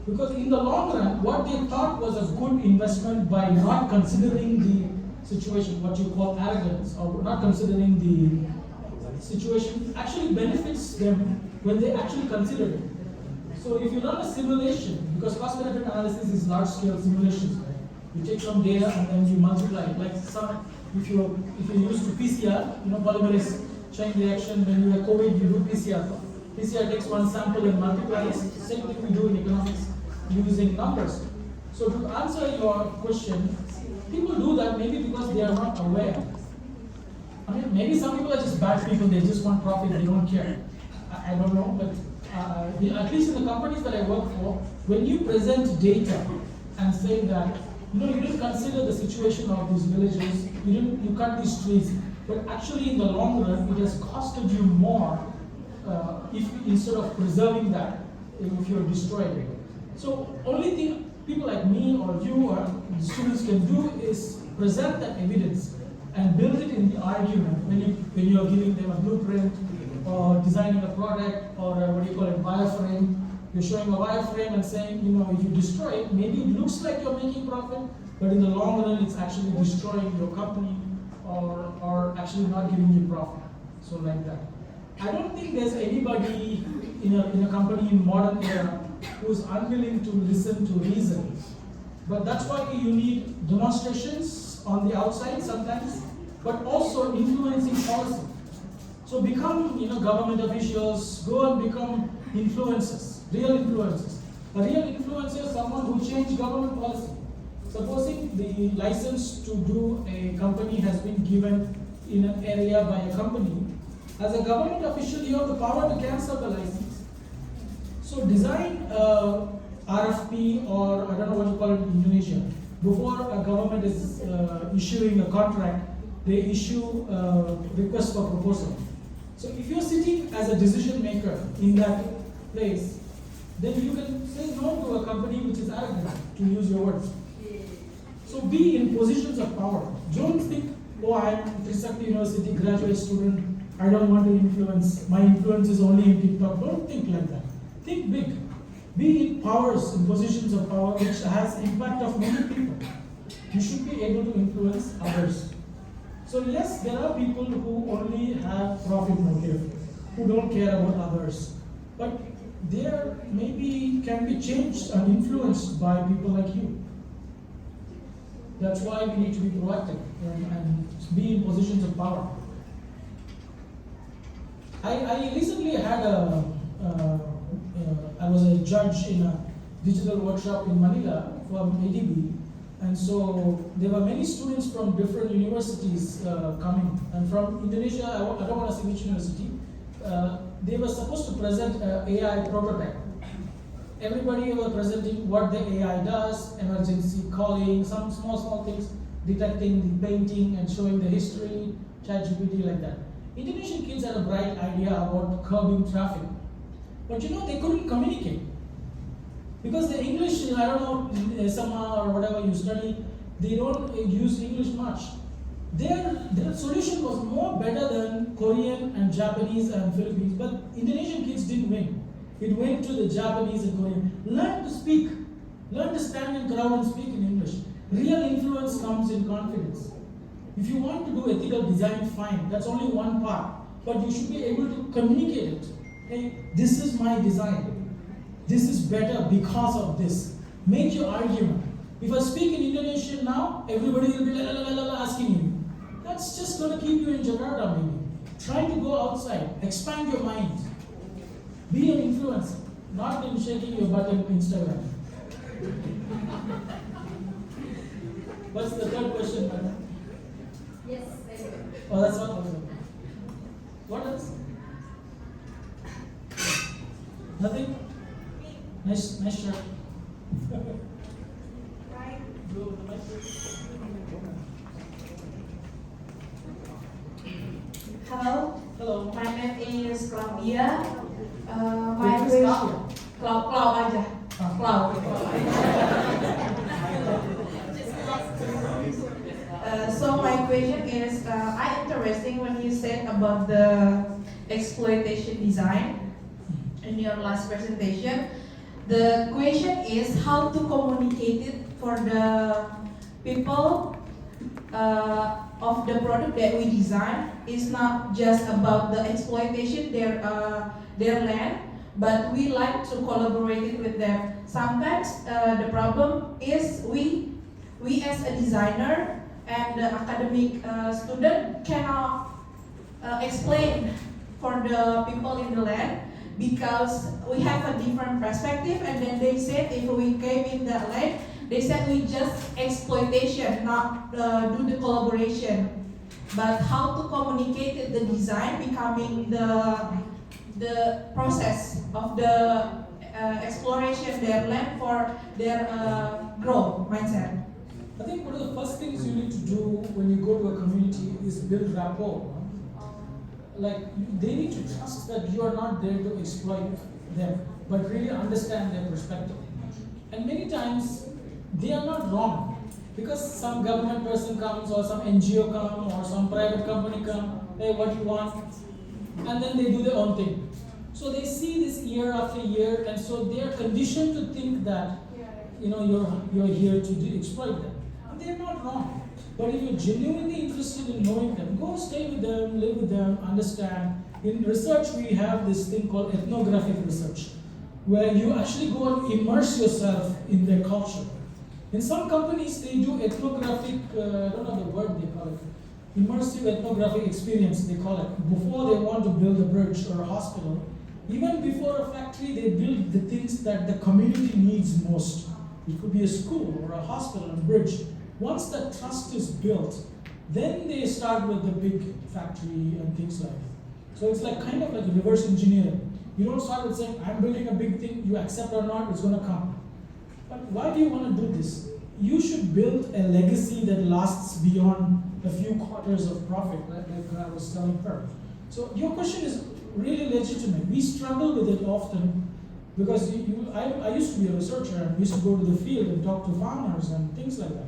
Because in the long run, what they thought was a good investment by not considering the situation, what you call arrogance, or not considering the situation, actually benefits them when they actually consider it. So if you run a simulation, because cost benefit analysis is large scale simulations, right? You take some data and then you multiply it. Like if you're used to PCR, polymerase chain reaction, when you have COVID, you do PCR. PCR takes one sample and multiplies. Same thing we do in economics using numbers. So to answer your question, people do that maybe because they are not aware. I mean, maybe some people are just bad people, they just want profit, they don't care. I don't know, but at least in the companies that I work for, when you present data and say that, you didn't consider the situation of these villages, you cut these trees, but actually in the long run, it has costed you more if instead of preserving that, if you're destroying it. So only thing people like me or you or the students can do is present that evidence and build it in the argument when you are giving them a blueprint or designing a product or wireframe. You're showing a wireframe and saying, if you destroy it, maybe it looks like you're making profit, but in the long run, it's actually destroying your company or actually not giving you profit. So like that. I don't think there's anybody in a company in modern era who's unwilling to listen to reason. But that's why you need demonstrations on the outside sometimes, but also influencing policy. So become, government officials, go and become influencers, real influencers. A real influencer is someone who changed government policy. Supposing the license to do a company has been given in an area by a company, as a government official, you have the power to cancel the license. So design RFP, or I don't know what you call it in Indonesia. Before a government is issuing a contract, they issue a request for proposal. So if you're sitting as a decision maker in that place, then you can say no to a company which is arrogant, to use your words. So be in positions of power. Don't think, I'm Trisakti University graduate student, I don't want to influence, my influence is only in TikTok. Don't think like that. Think big. Be in powers, in positions of power which has impact of many people. You should be able to influence others. So yes, there are people who only have profit motive, who don't care about others. But there maybe can be changed and influenced by people like you. That's why we need to be proactive and be in positions of power. I recently had I was a judge in a digital workshop in Manila from ADB, and so there were many students from different universities coming, and from Indonesia, I don't want to say which university, they were supposed to present an AI prototype. Everybody was presenting what the AI does, emergency calling, some small things, detecting the painting and showing the history, ChatGPT like that. Indonesian kids had a bright idea about curbing traffic. But they couldn't communicate. Because the English, I don't know, somehow or whatever you study, they don't use English much. Their solution was more better than Korean and Japanese and Philippines, but Indonesian kids didn't win. It went to the Japanese and Korean. Learn to speak. Learn to stand in crowd and speak in English. Real influence comes in confidence. If you want to do ethical design, fine. That's only one part. But you should be able to communicate it. Hey, this is my design. This is better because of this. Make your argument. If I speak in Indonesian now, everybody will be asking you. That's just going to keep you in Jakarta maybe. Try to go outside. Expand your mind. Be an influencer. Not in shaking your butt on Instagram. What's the third question, madam? Yes, thank you. Oh, that's not what else? Nothing? Nice shirt. Hello. Hello. My name is Gandhi. Yeah. My question. Cloud aja. Cloud. So my question is, I interesting when you said about the exploitation design in your last presentation. The question is how to communicate it for the people of the product that we design. It's not just about the exploitation their land, but we like to collaborate it with them. Sometimes the problem is we as a designer and the academic student cannot explain for the people in the land because we have a different perspective, and then they said if we came in the land, they said we just exploitation, not do the collaboration. But how to communicate the design becoming the process of the exploration their land for their growth mindset. I think one of the first things you need to do when you go to a community is build rapport. Like, they need to trust that you are not there to exploit them, but really understand their perspective. And many times, they are not wrong. Because some government person comes, or some NGO comes, or some private company comes, hey, what do you want? And then they do their own thing. So they see this year after year, and so they are conditioned to think that, you're here to exploit them. And they're not wrong. But if you're genuinely interested in knowing them, go stay with them, live with them, understand. In research, we have this thing called ethnographic research, where you actually go and immerse yourself in their culture. In some companies, they do ethnographic, I don't know the word they call it, immersive ethnographic experience, they call it. Before they want to build a bridge or a hospital, even before a factory, they build the things that the community needs most. It could be a school or a hospital, a bridge. Once that trust is built, then they start with the big factory and things like that. So it's like kind of like reverse engineering. You don't start with saying, I'm building a big thing, you accept or not, it's going to come. But why do you want to do this? You should build a legacy that lasts beyond a few quarters of profit, like I was telling her. So your question is really legitimate. We struggle with it often because I used to be a researcher and used to go to the field and talk to farmers and things like that.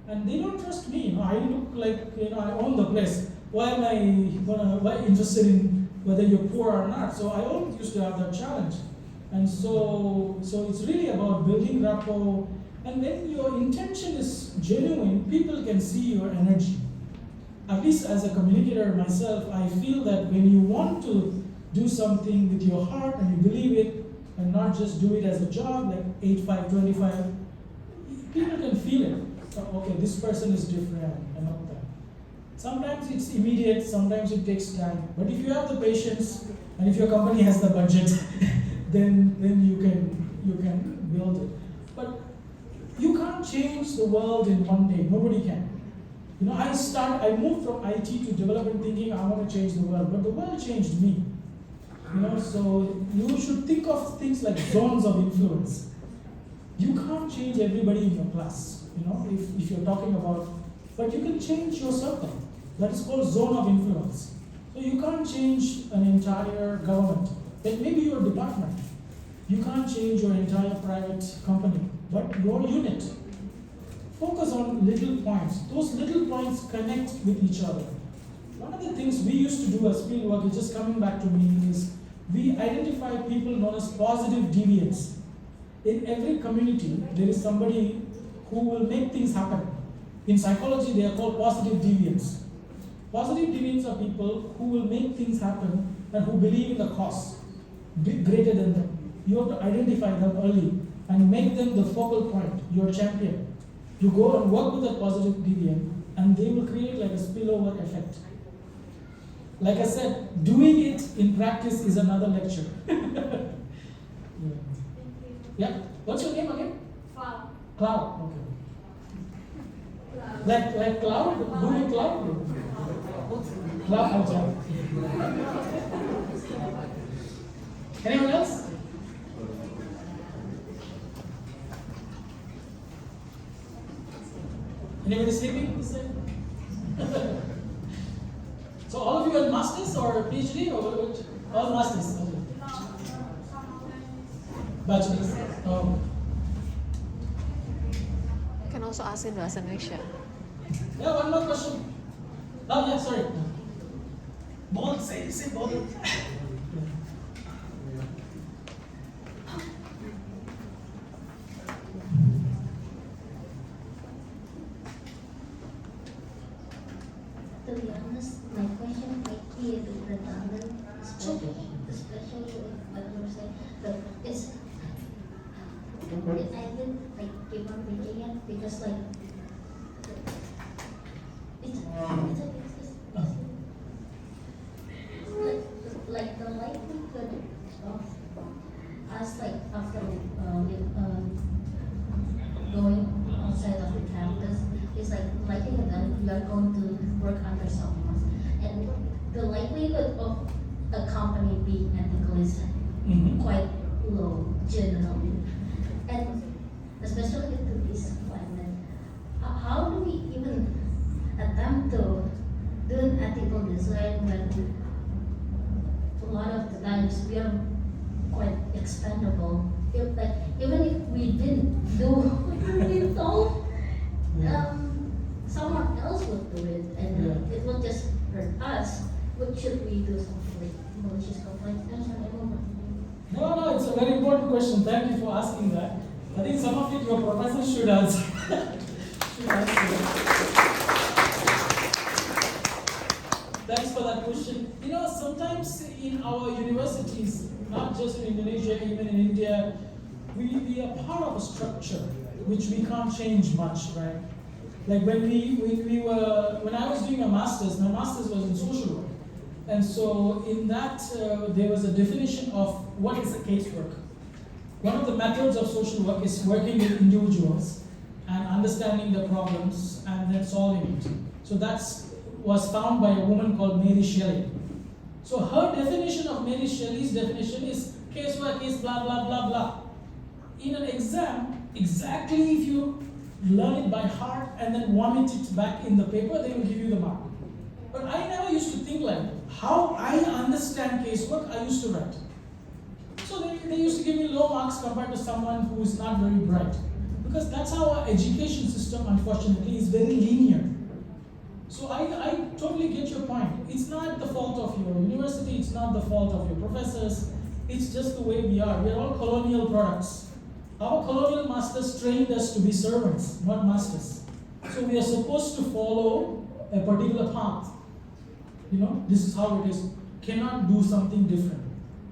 And they don't trust me. I look like I own the place. Why am I interested in whether you're poor or not? So I always used to have that challenge. And so it's really about building rapport. And when your intention is genuine, people can see your energy. At least as a communicator myself, I feel that when you want to do something with your heart and you believe it, and not just do it as a job, like 8-5-25, people can feel it. So, okay, this person is different and all that. Sometimes it's immediate, sometimes it takes time. But if you have the patience, and if your company has the budget, then you can build it. But you can't change the world in one day. Nobody can. I moved from IT to development thinking I want to change the world, but the world changed me. So you should think of things like zones of influence. You can't change everybody in your class. If you're talking about, but you can change your circle. That is called zone of influence. So you can't change an entire government. It may be your department. You can't change your entire private company, but your unit. Focus on little points. Those little points connect with each other. One of the things we used to do as field work, is just coming back to me, is we identify people known as positive deviants. In every community, there is somebody who will make things happen. In psychology, they are called positive deviants. Positive deviants are people who will make things happen and who believe in the cause greater than them. You have to identify them early and make them the focal point, your champion. You go and work with a positive deviant and they will create like a spillover effect. Like I said, doing it in practice is another lecture. Yeah. What's your name again? Cloud. Cloud. Okay. Like cloud? Doing cloud? Cloud. Okay. Anyone else? Anybody sleeping? So all of you are masters or PhD or what? All masters. Okay. Bachelors. Oh. You can also ask in bahasa Indonesia. Yeah, one more question. Oh yeah, sorry. Bold, say bold. To be honest, my question might be a bit redundant, especially with what you were saying. But it's, I didn't like keep on reading it because like the likelihood of us after going outside of the campus is likelihood that we are going to work under someone, and the likelihood of a company being ethical is quite low generally, and especially with this climate. How do we even attempt to do an ethical design when a lot of the times we are quite expendable? Even if we didn't do what we told, someone else would do it, and it would just hurt us. What should we do? Something like malicious complaints? No, it's a very important question. Thank you for asking that. I think some of it your professor should answer. Thanks for that question. You know, sometimes in our universities, not just in Indonesia, even in India, we are part of a structure which we can't change much, right? Like when I was doing my master's was in social work. And so in that, there was a definition of what is a casework. One of the methods of social work is working with individuals and understanding the problems and then solving it. So that was found by a woman called Mary Shelley. So her definition of Mary Shelley's definition is casework is blah, blah, blah, blah. In an exam, exactly if you learn it by heart and then vomit it back in the paper, they will give you the mark. But I never used to think like that. How I understand casework, I used to write. So they used to give me low marks compared to someone who is not very bright. Because that's how our education system, unfortunately, is very linear. So I totally get your point. It's not the fault of your university, it's not the fault of your professors, it's just the way we are. We are all colonial products. Our colonial masters trained us to be servants, not masters. So we are supposed to follow a particular path. You know, this is how it is. Cannot do something different.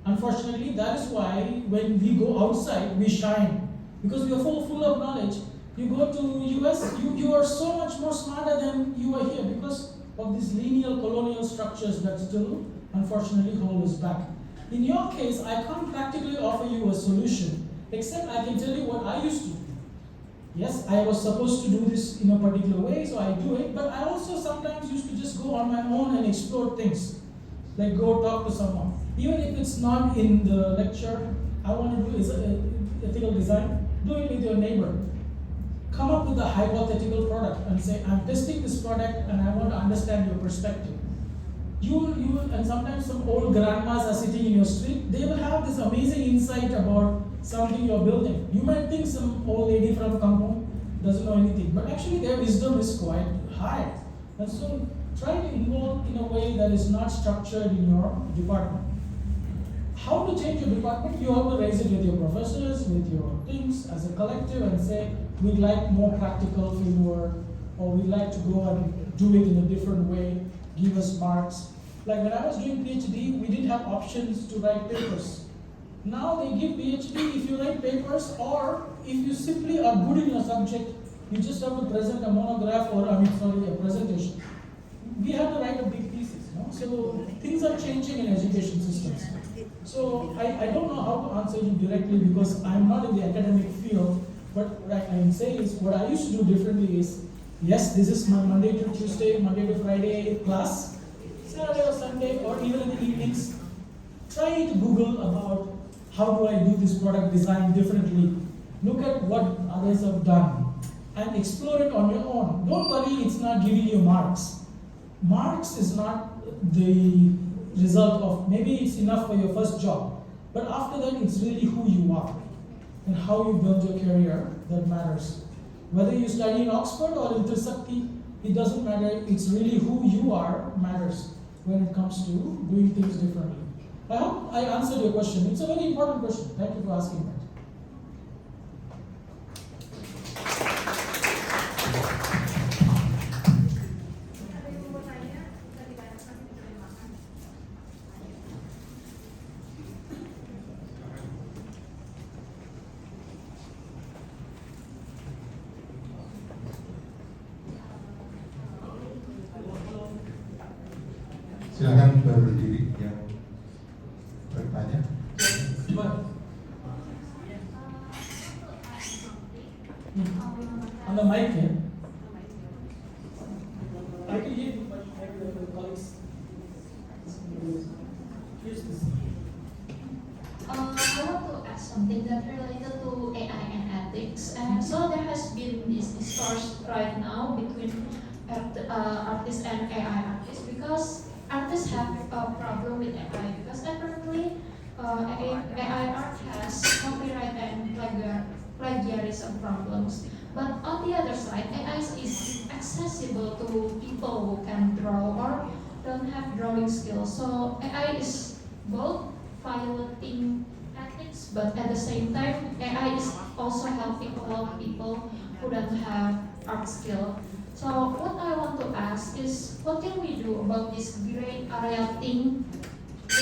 Unfortunately, that is why when we go outside, we shine. Because we are full of knowledge. You go to US, you are so much more smarter than you are here because of these linear colonial structures that still, unfortunately, hold us back. In your case, I can't practically offer you a solution, except I can tell you what I used to do. Yes, I was supposed to do this in a particular way, so I do it, but I also sometimes used to just go on my own and explore things. Like go talk to someone. Even if it's not in the lecture, I want to do is ethical design, do it with your neighbor. Come up with a hypothetical product and say, I'm testing this product and I want to understand your perspective. And sometimes some old grandmas are sitting in your street, they will have this amazing insight about something you're building. You might think some old lady from Kampung doesn't know anything, but actually their wisdom is quite high. And so try to involve in a way that is not structured in your department. How to change your department? You have to raise it with your professors, with your things as a collective and say, we'd like more practical fieldwork, or we'd like to go and do it in a different way, give us marks. Like when I was doing PhD, we didn't have options to write papers. Now they give PhD if you write papers, or if you simply are good in a subject, you just have to present a monograph or a presentation. We have to write a big thesis, no? So things are changing in education systems. So I don't know how to answer you directly because I'm not in the academic field, but what I can say is what I used to do differently is, yes, this is my Monday to Tuesday, Monday to Friday class, Saturday or Sunday, or even in the evenings, try to Google about how do I do this product design differently. Look at what others have done and explore it on your own. Don't worry, it's not giving you marks. Marks is not the result of, maybe it's enough for your first job, but after that it's really who you are and how you build your career that matters. Whether you study in Oxford or in Trisakti, it doesn't matter, it's really who you are matters when it comes to doing things differently. I hope I answered your question. It's a very important question. Thank you for asking that. Silakan berdiri yang bertanya. Gimana? On the mic, yeah? I can hear you, but maybe the colleagues. Here's this. I want to ask something that related to AI and ethics. And so there has been this discourse right now between artists and AI artists, because artists have a problem with AI because apparently AI art has copyright and plagiarism problems. But on the other side, AI is accessible to people who can draw or don't have drawing skills. So AI is both violating ethics, but at the same time, AI is also helping a lot of people who don't have art skill. So what I want to ask is, what can we do about this gray area thing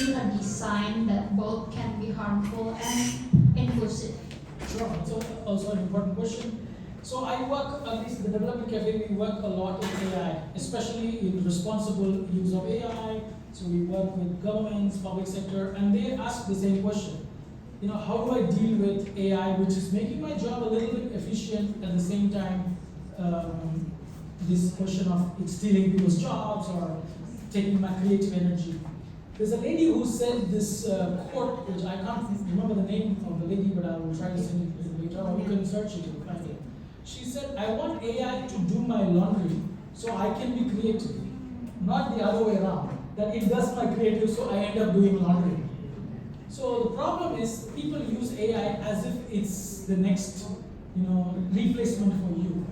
in a design that both can be harmful and inclusive? Sure, it's also an important question. So I work, at least the Development Cafe, we work a lot in AI, especially in responsible use of AI. So we work with governments, public sector, and they ask the same question. You know, how do I deal with AI, which is making my job a little bit efficient, at the same time, this question of it's stealing people's jobs or taking my creative energy. There's a lady who said this quote, which I can't remember the name of the lady, but I will try to send it later, or you can search it if you find it. She said, I want AI to do my laundry so I can be creative, not the other way around, that it does my creative so I end up doing laundry. So the problem is people use AI as if it's the next, replacement for you.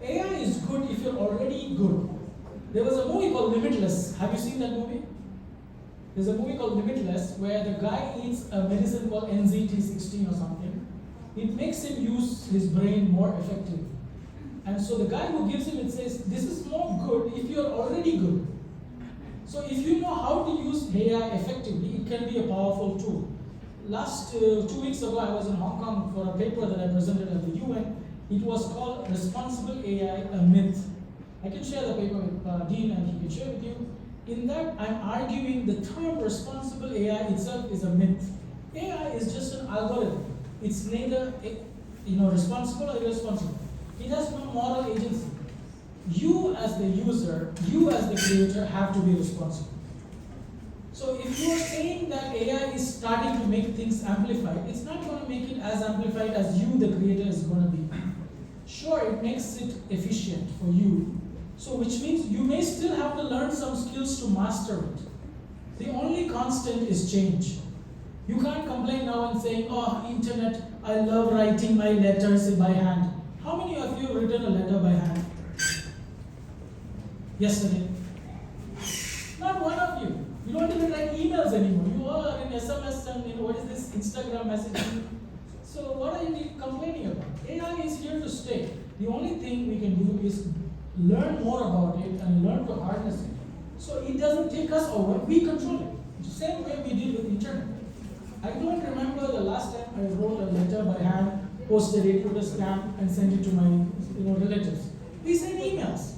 AI is good if you're already good. There was a movie called Limitless. Have you seen that movie? There's a movie called Limitless where the guy eats a medicine called NZT16 or something. It makes him use his brain more effectively. And so the guy who gives him it says, this is more good if you're already good. So if you know how to use AI effectively, it can be a powerful tool. Last 2 weeks ago, I was in Hong Kong for a paper that I presented at the UN. It was called Responsible AI, a Myth. I can share the paper with Dean and he can share with you. In that, I'm arguing the term responsible AI itself is a myth. AI is just an algorithm. It's neither responsible or irresponsible. It has no moral agency. You as the user, you as the creator have to be responsible. So if you are saying that AI is starting to make things amplified, it's not going to make it as amplified as you, the creator, is going to be. Sure, it makes it efficient for you. So which means you may still have to learn some skills to master it. The only constant is change. You can't complain now and saying, oh, internet, I love writing my letters by hand. How many of you have written a letter by hand? Yesterday? Not one of you. You don't even write emails anymore. You all are in SMS and what is this Instagram messaging. So what are you complaining about? AI is here to stay. The only thing we can do is learn more about it and learn to harness it. So it doesn't take us over, we control it. The same way we did with internet. I don't remember the last time I wrote a letter by hand, posted it, put a stamp, and sent it to my relatives. We send emails.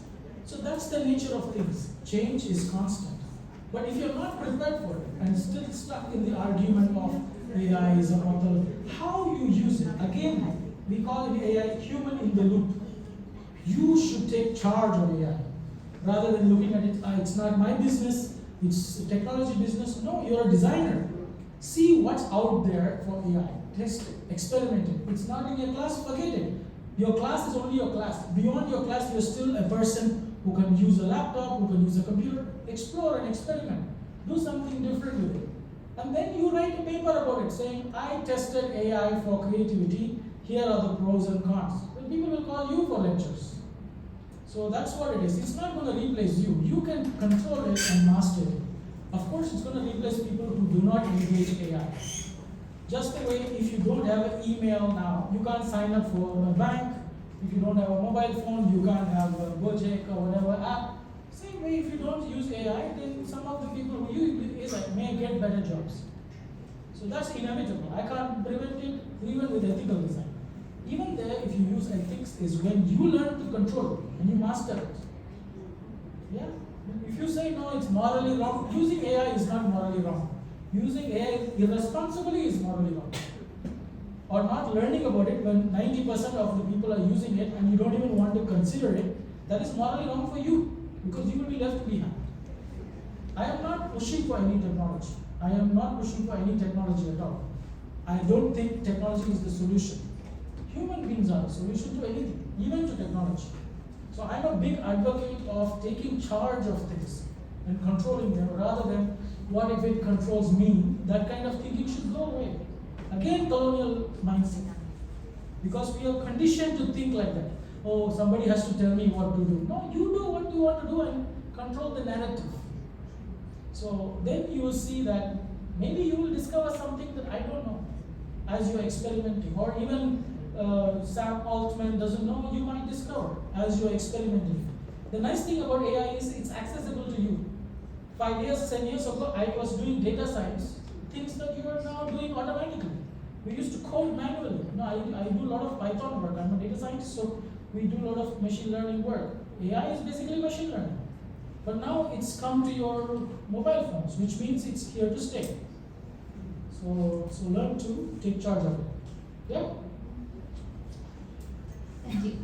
So that's the nature of things. Change is constant. But if you're not prepared for it and still stuck in the argument of AI is a mortal, how you use it, again, we call it AI human in the loop. You should take charge of AI. Rather than looking at it, it's not my business, it's a technology business. No, you're a designer. See what's out there for AI. Test it, experiment it. It's not in your class, forget it. Your class is only your class. Beyond your class, you're still a person who can use a laptop, who can use a computer. Explore and experiment. do something different with it. And then you write a paper about it saying, I tested AI for creativity, here are the pros and cons. Then people will call you for lectures. So that's what it is. It's not going to replace you. You can control it and master it. Of course, it's going to replace people who do not engage AI. Just the way if you don't have an email now, you can't sign up for a bank. If you don't have a mobile phone, you can't have a Gojek or whatever app. Same way, if you don't use AI, then some of the people who use AI may get better jobs. So that's inevitable. I can't prevent it even with ethical design. Even there, if you use ethics, is when you learn to control it and you master it. Yeah. If you say no, it's morally wrong. Using AI is not morally wrong. Using AI irresponsibly is morally wrong. Or not learning about it when 90% of the people are using it and you don't even want to consider it, that is morally wrong for you because you will be left behind. I am not pushing for any technology. I am not pushing for any technology at all. I don't think technology is the solution. Human beings are the solution to anything, even to technology. So I'm a big advocate of taking charge of things and controlling them rather than what if it controls me. That kind of thinking should go away. Again, colonial mindset. Because we are conditioned to think like that. Oh, somebody has to tell me what to do. No, you do what you want to do and control the narrative. So then you will see that maybe you will discover something that I don't know as you're experimenting. Or even Sam Altman doesn't know, you might discover as you're experimenting. The nice thing about AI is it's accessible to you. 5 years, 10 years ago, I was doing data science, things that you are now doing automatically. We used to code manually. I do a lot of Python work. I'm a data scientist, so we do a lot of machine learning work. AI is basically machine learning. But now it's come to your mobile phones, which means it's here to stay. So learn to take charge of it. Yeah? Thank you.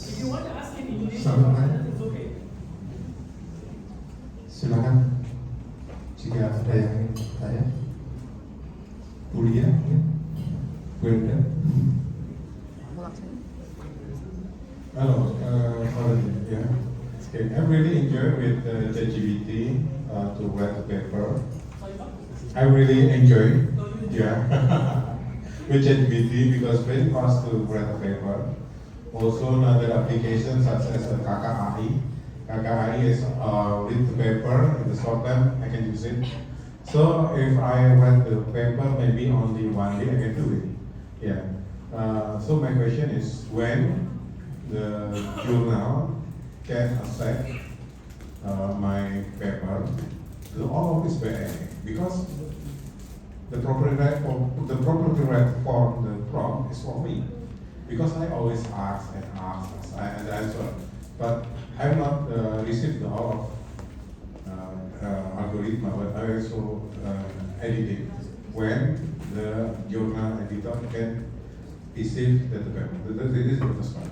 If you want to ask in English, it's okay. Silakan jika ada yang ingin bertanya. Bulia, Brenda. Hello, yeah. Okay, I really enjoy with ChatGPT to write a paper. I really enjoy, yeah, with ChatGPT because very fast to write a paper. Also another application such as the KKAI. KKAI is read the paper in the short time I can use it. So if I write the paper maybe only one day I can do it. Yeah. So my question is when the journal can accept my paper to all of this by AI because the property right for the prompt is for me because I always ask and answer, but I have not received the all of algorithm, but I also edit it when the journal editor can receive the paper. This is the first one.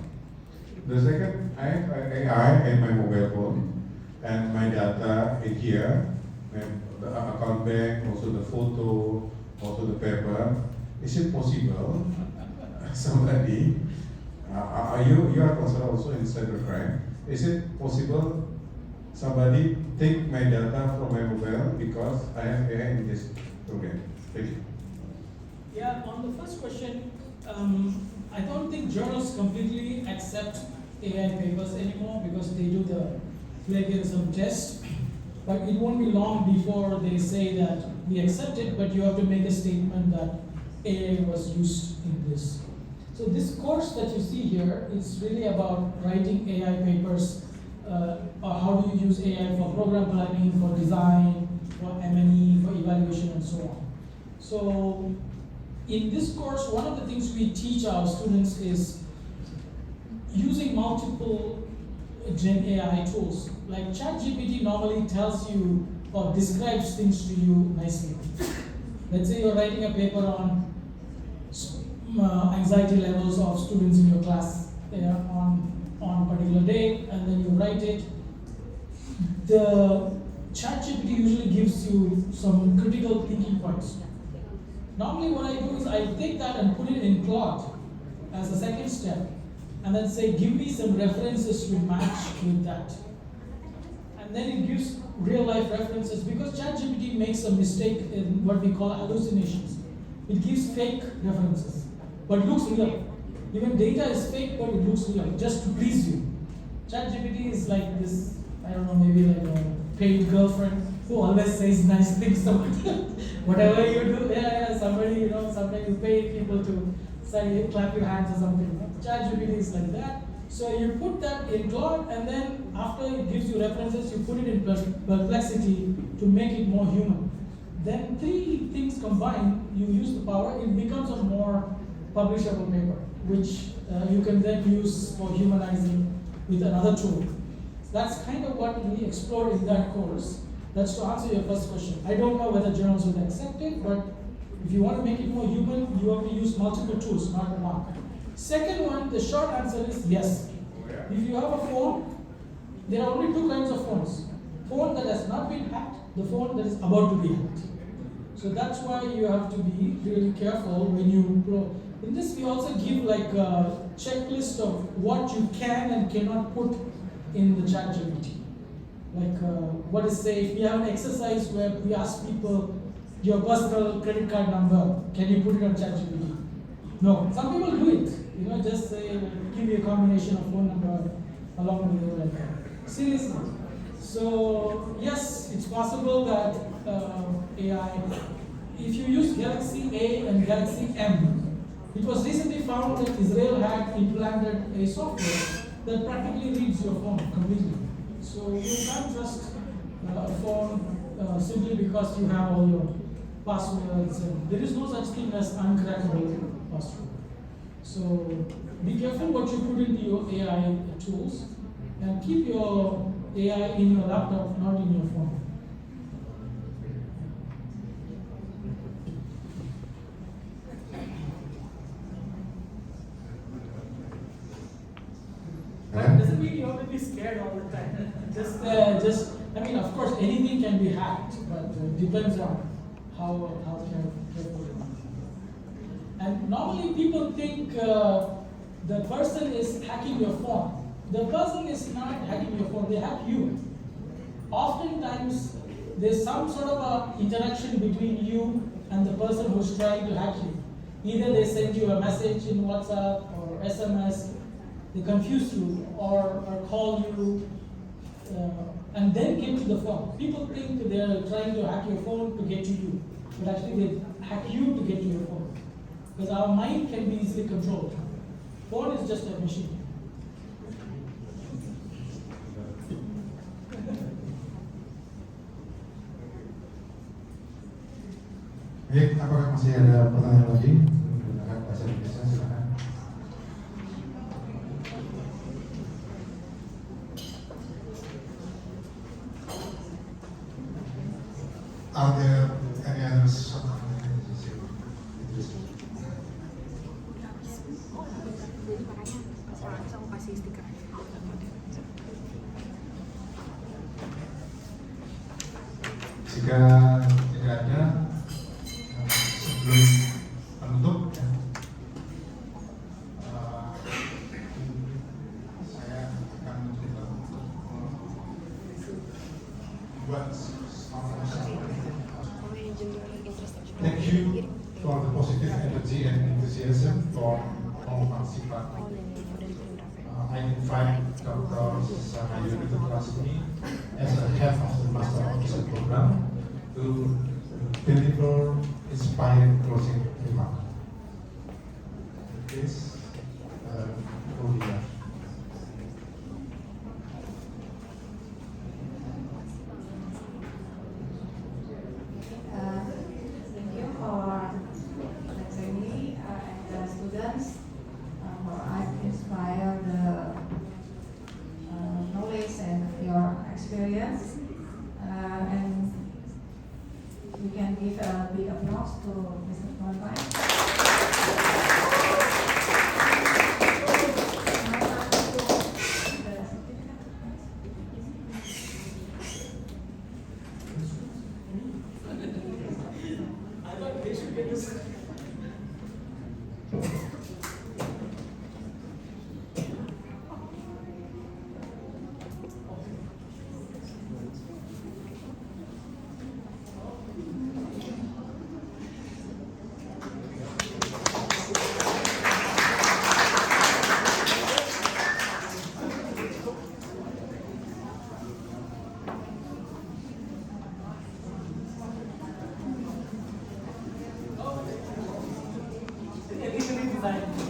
The second, I have AI in my mobile phone and my data in here, the account bank, also the photo, also the paper. Is it possible somebody, you are concerned also in cybercrime, is it possible somebody take my data from my mobile because I have AI in this program? Thank you. Yeah, on the first question, I don't think journals completely accept AI papers anymore because they do the plagiarism test. But it won't be long before they say that we accept it, but you have to make a statement that AI was used in this. So this course that you see here is really about writing AI papers, or how do you use AI for program planning, for design, for M&E, for evaluation, and so on. So in this course, one of the things we teach our students is using multiple Gen AI tools. Like ChatGPT normally tells you or describes things to you nicely. Let's say you're writing a paper on anxiety levels of students in your class on a particular day, and then you write it. The ChatGPT usually gives you some critical thinking points. Normally what I do is I take that and put it in Claude as a second step, and then say, give me some references to match with that. And then it gives real life references, because ChatGPT makes a mistake in what we call hallucinations. It gives fake references, but it looks real. Even data is fake, but it looks real, just to please you. ChatGPT is like this, I don't know, maybe like a paid girlfriend who always says nice things about whatever you do. Yeah, somebody, sometimes you pay people to say, clap your hands or something. ChatGPT is like that. So you put that in Claude, and then after it gives you references, you put it in Perplexity to make it more human. Then three things combined, you use the power, it becomes a more publishable paper, which you can then use for humanizing with another tool. That's kind of what we explored in that course. That's to answer your first question. I don't know whether journals will accept it, but if you want to make it more human, you have to use multiple tools, not one. Second one, the short answer is yes. If you have a phone, there are only two kinds of phones. Phone that has not been hacked, the phone that is about to be hacked. So that's why you have to be really careful when you in this we also give like a checklist of what you can and cannot put in the ChatGPT. Like what is safe. We have an exercise where we ask people your personal credit card number, can you put it on ChatGPT? No, some people do it. Just say, give you a combination of phone number along with it, like seriously. So yes, it's possible that AI, if you use Galaxy A and Galaxy M, it was recently found that Israel had implanted a software that practically reads your phone completely. So you can't trust a phone simply because you have all your passwords. And there is no such thing as uncrackable password. So be careful what you put into your AI tools, and keep your AI in your laptop, not in your phone. That doesn't mean you have to be scared all the time. I mean, of course, anything can be hacked, but it depends on how careful you are. And normally people think the person is hacking your phone. The person is not hacking your phone, they hack you. Oftentimes, there's some sort of a interaction between you and the person who's trying to hack you. Either they send you a message in WhatsApp or SMS, they confuse you, or call you, and then get to the phone. People think they're trying to hack your phone to get to you, but actually they hack you to get to your phone. Because our mind can be easily controlled. Phone is just a machine. Baik, apakah masih ada pertanyaan lagi? Menggunakan bahasa Indonesia, silakan. Are there any others? Jika tidak ada, sebelum penutup, saya akan mencoba untuk membuat thank you for the positive energy and enthusiasm for all participants. I invite Dr. Drajatno Trisakti as a head of the Master Officer Program to deliver inspiring closing remarks. Please, Olivia. Thank you for lecturing me and the students for I inspire the knowledge and your experience, and we can give a big applause to Mr. Valentine. thank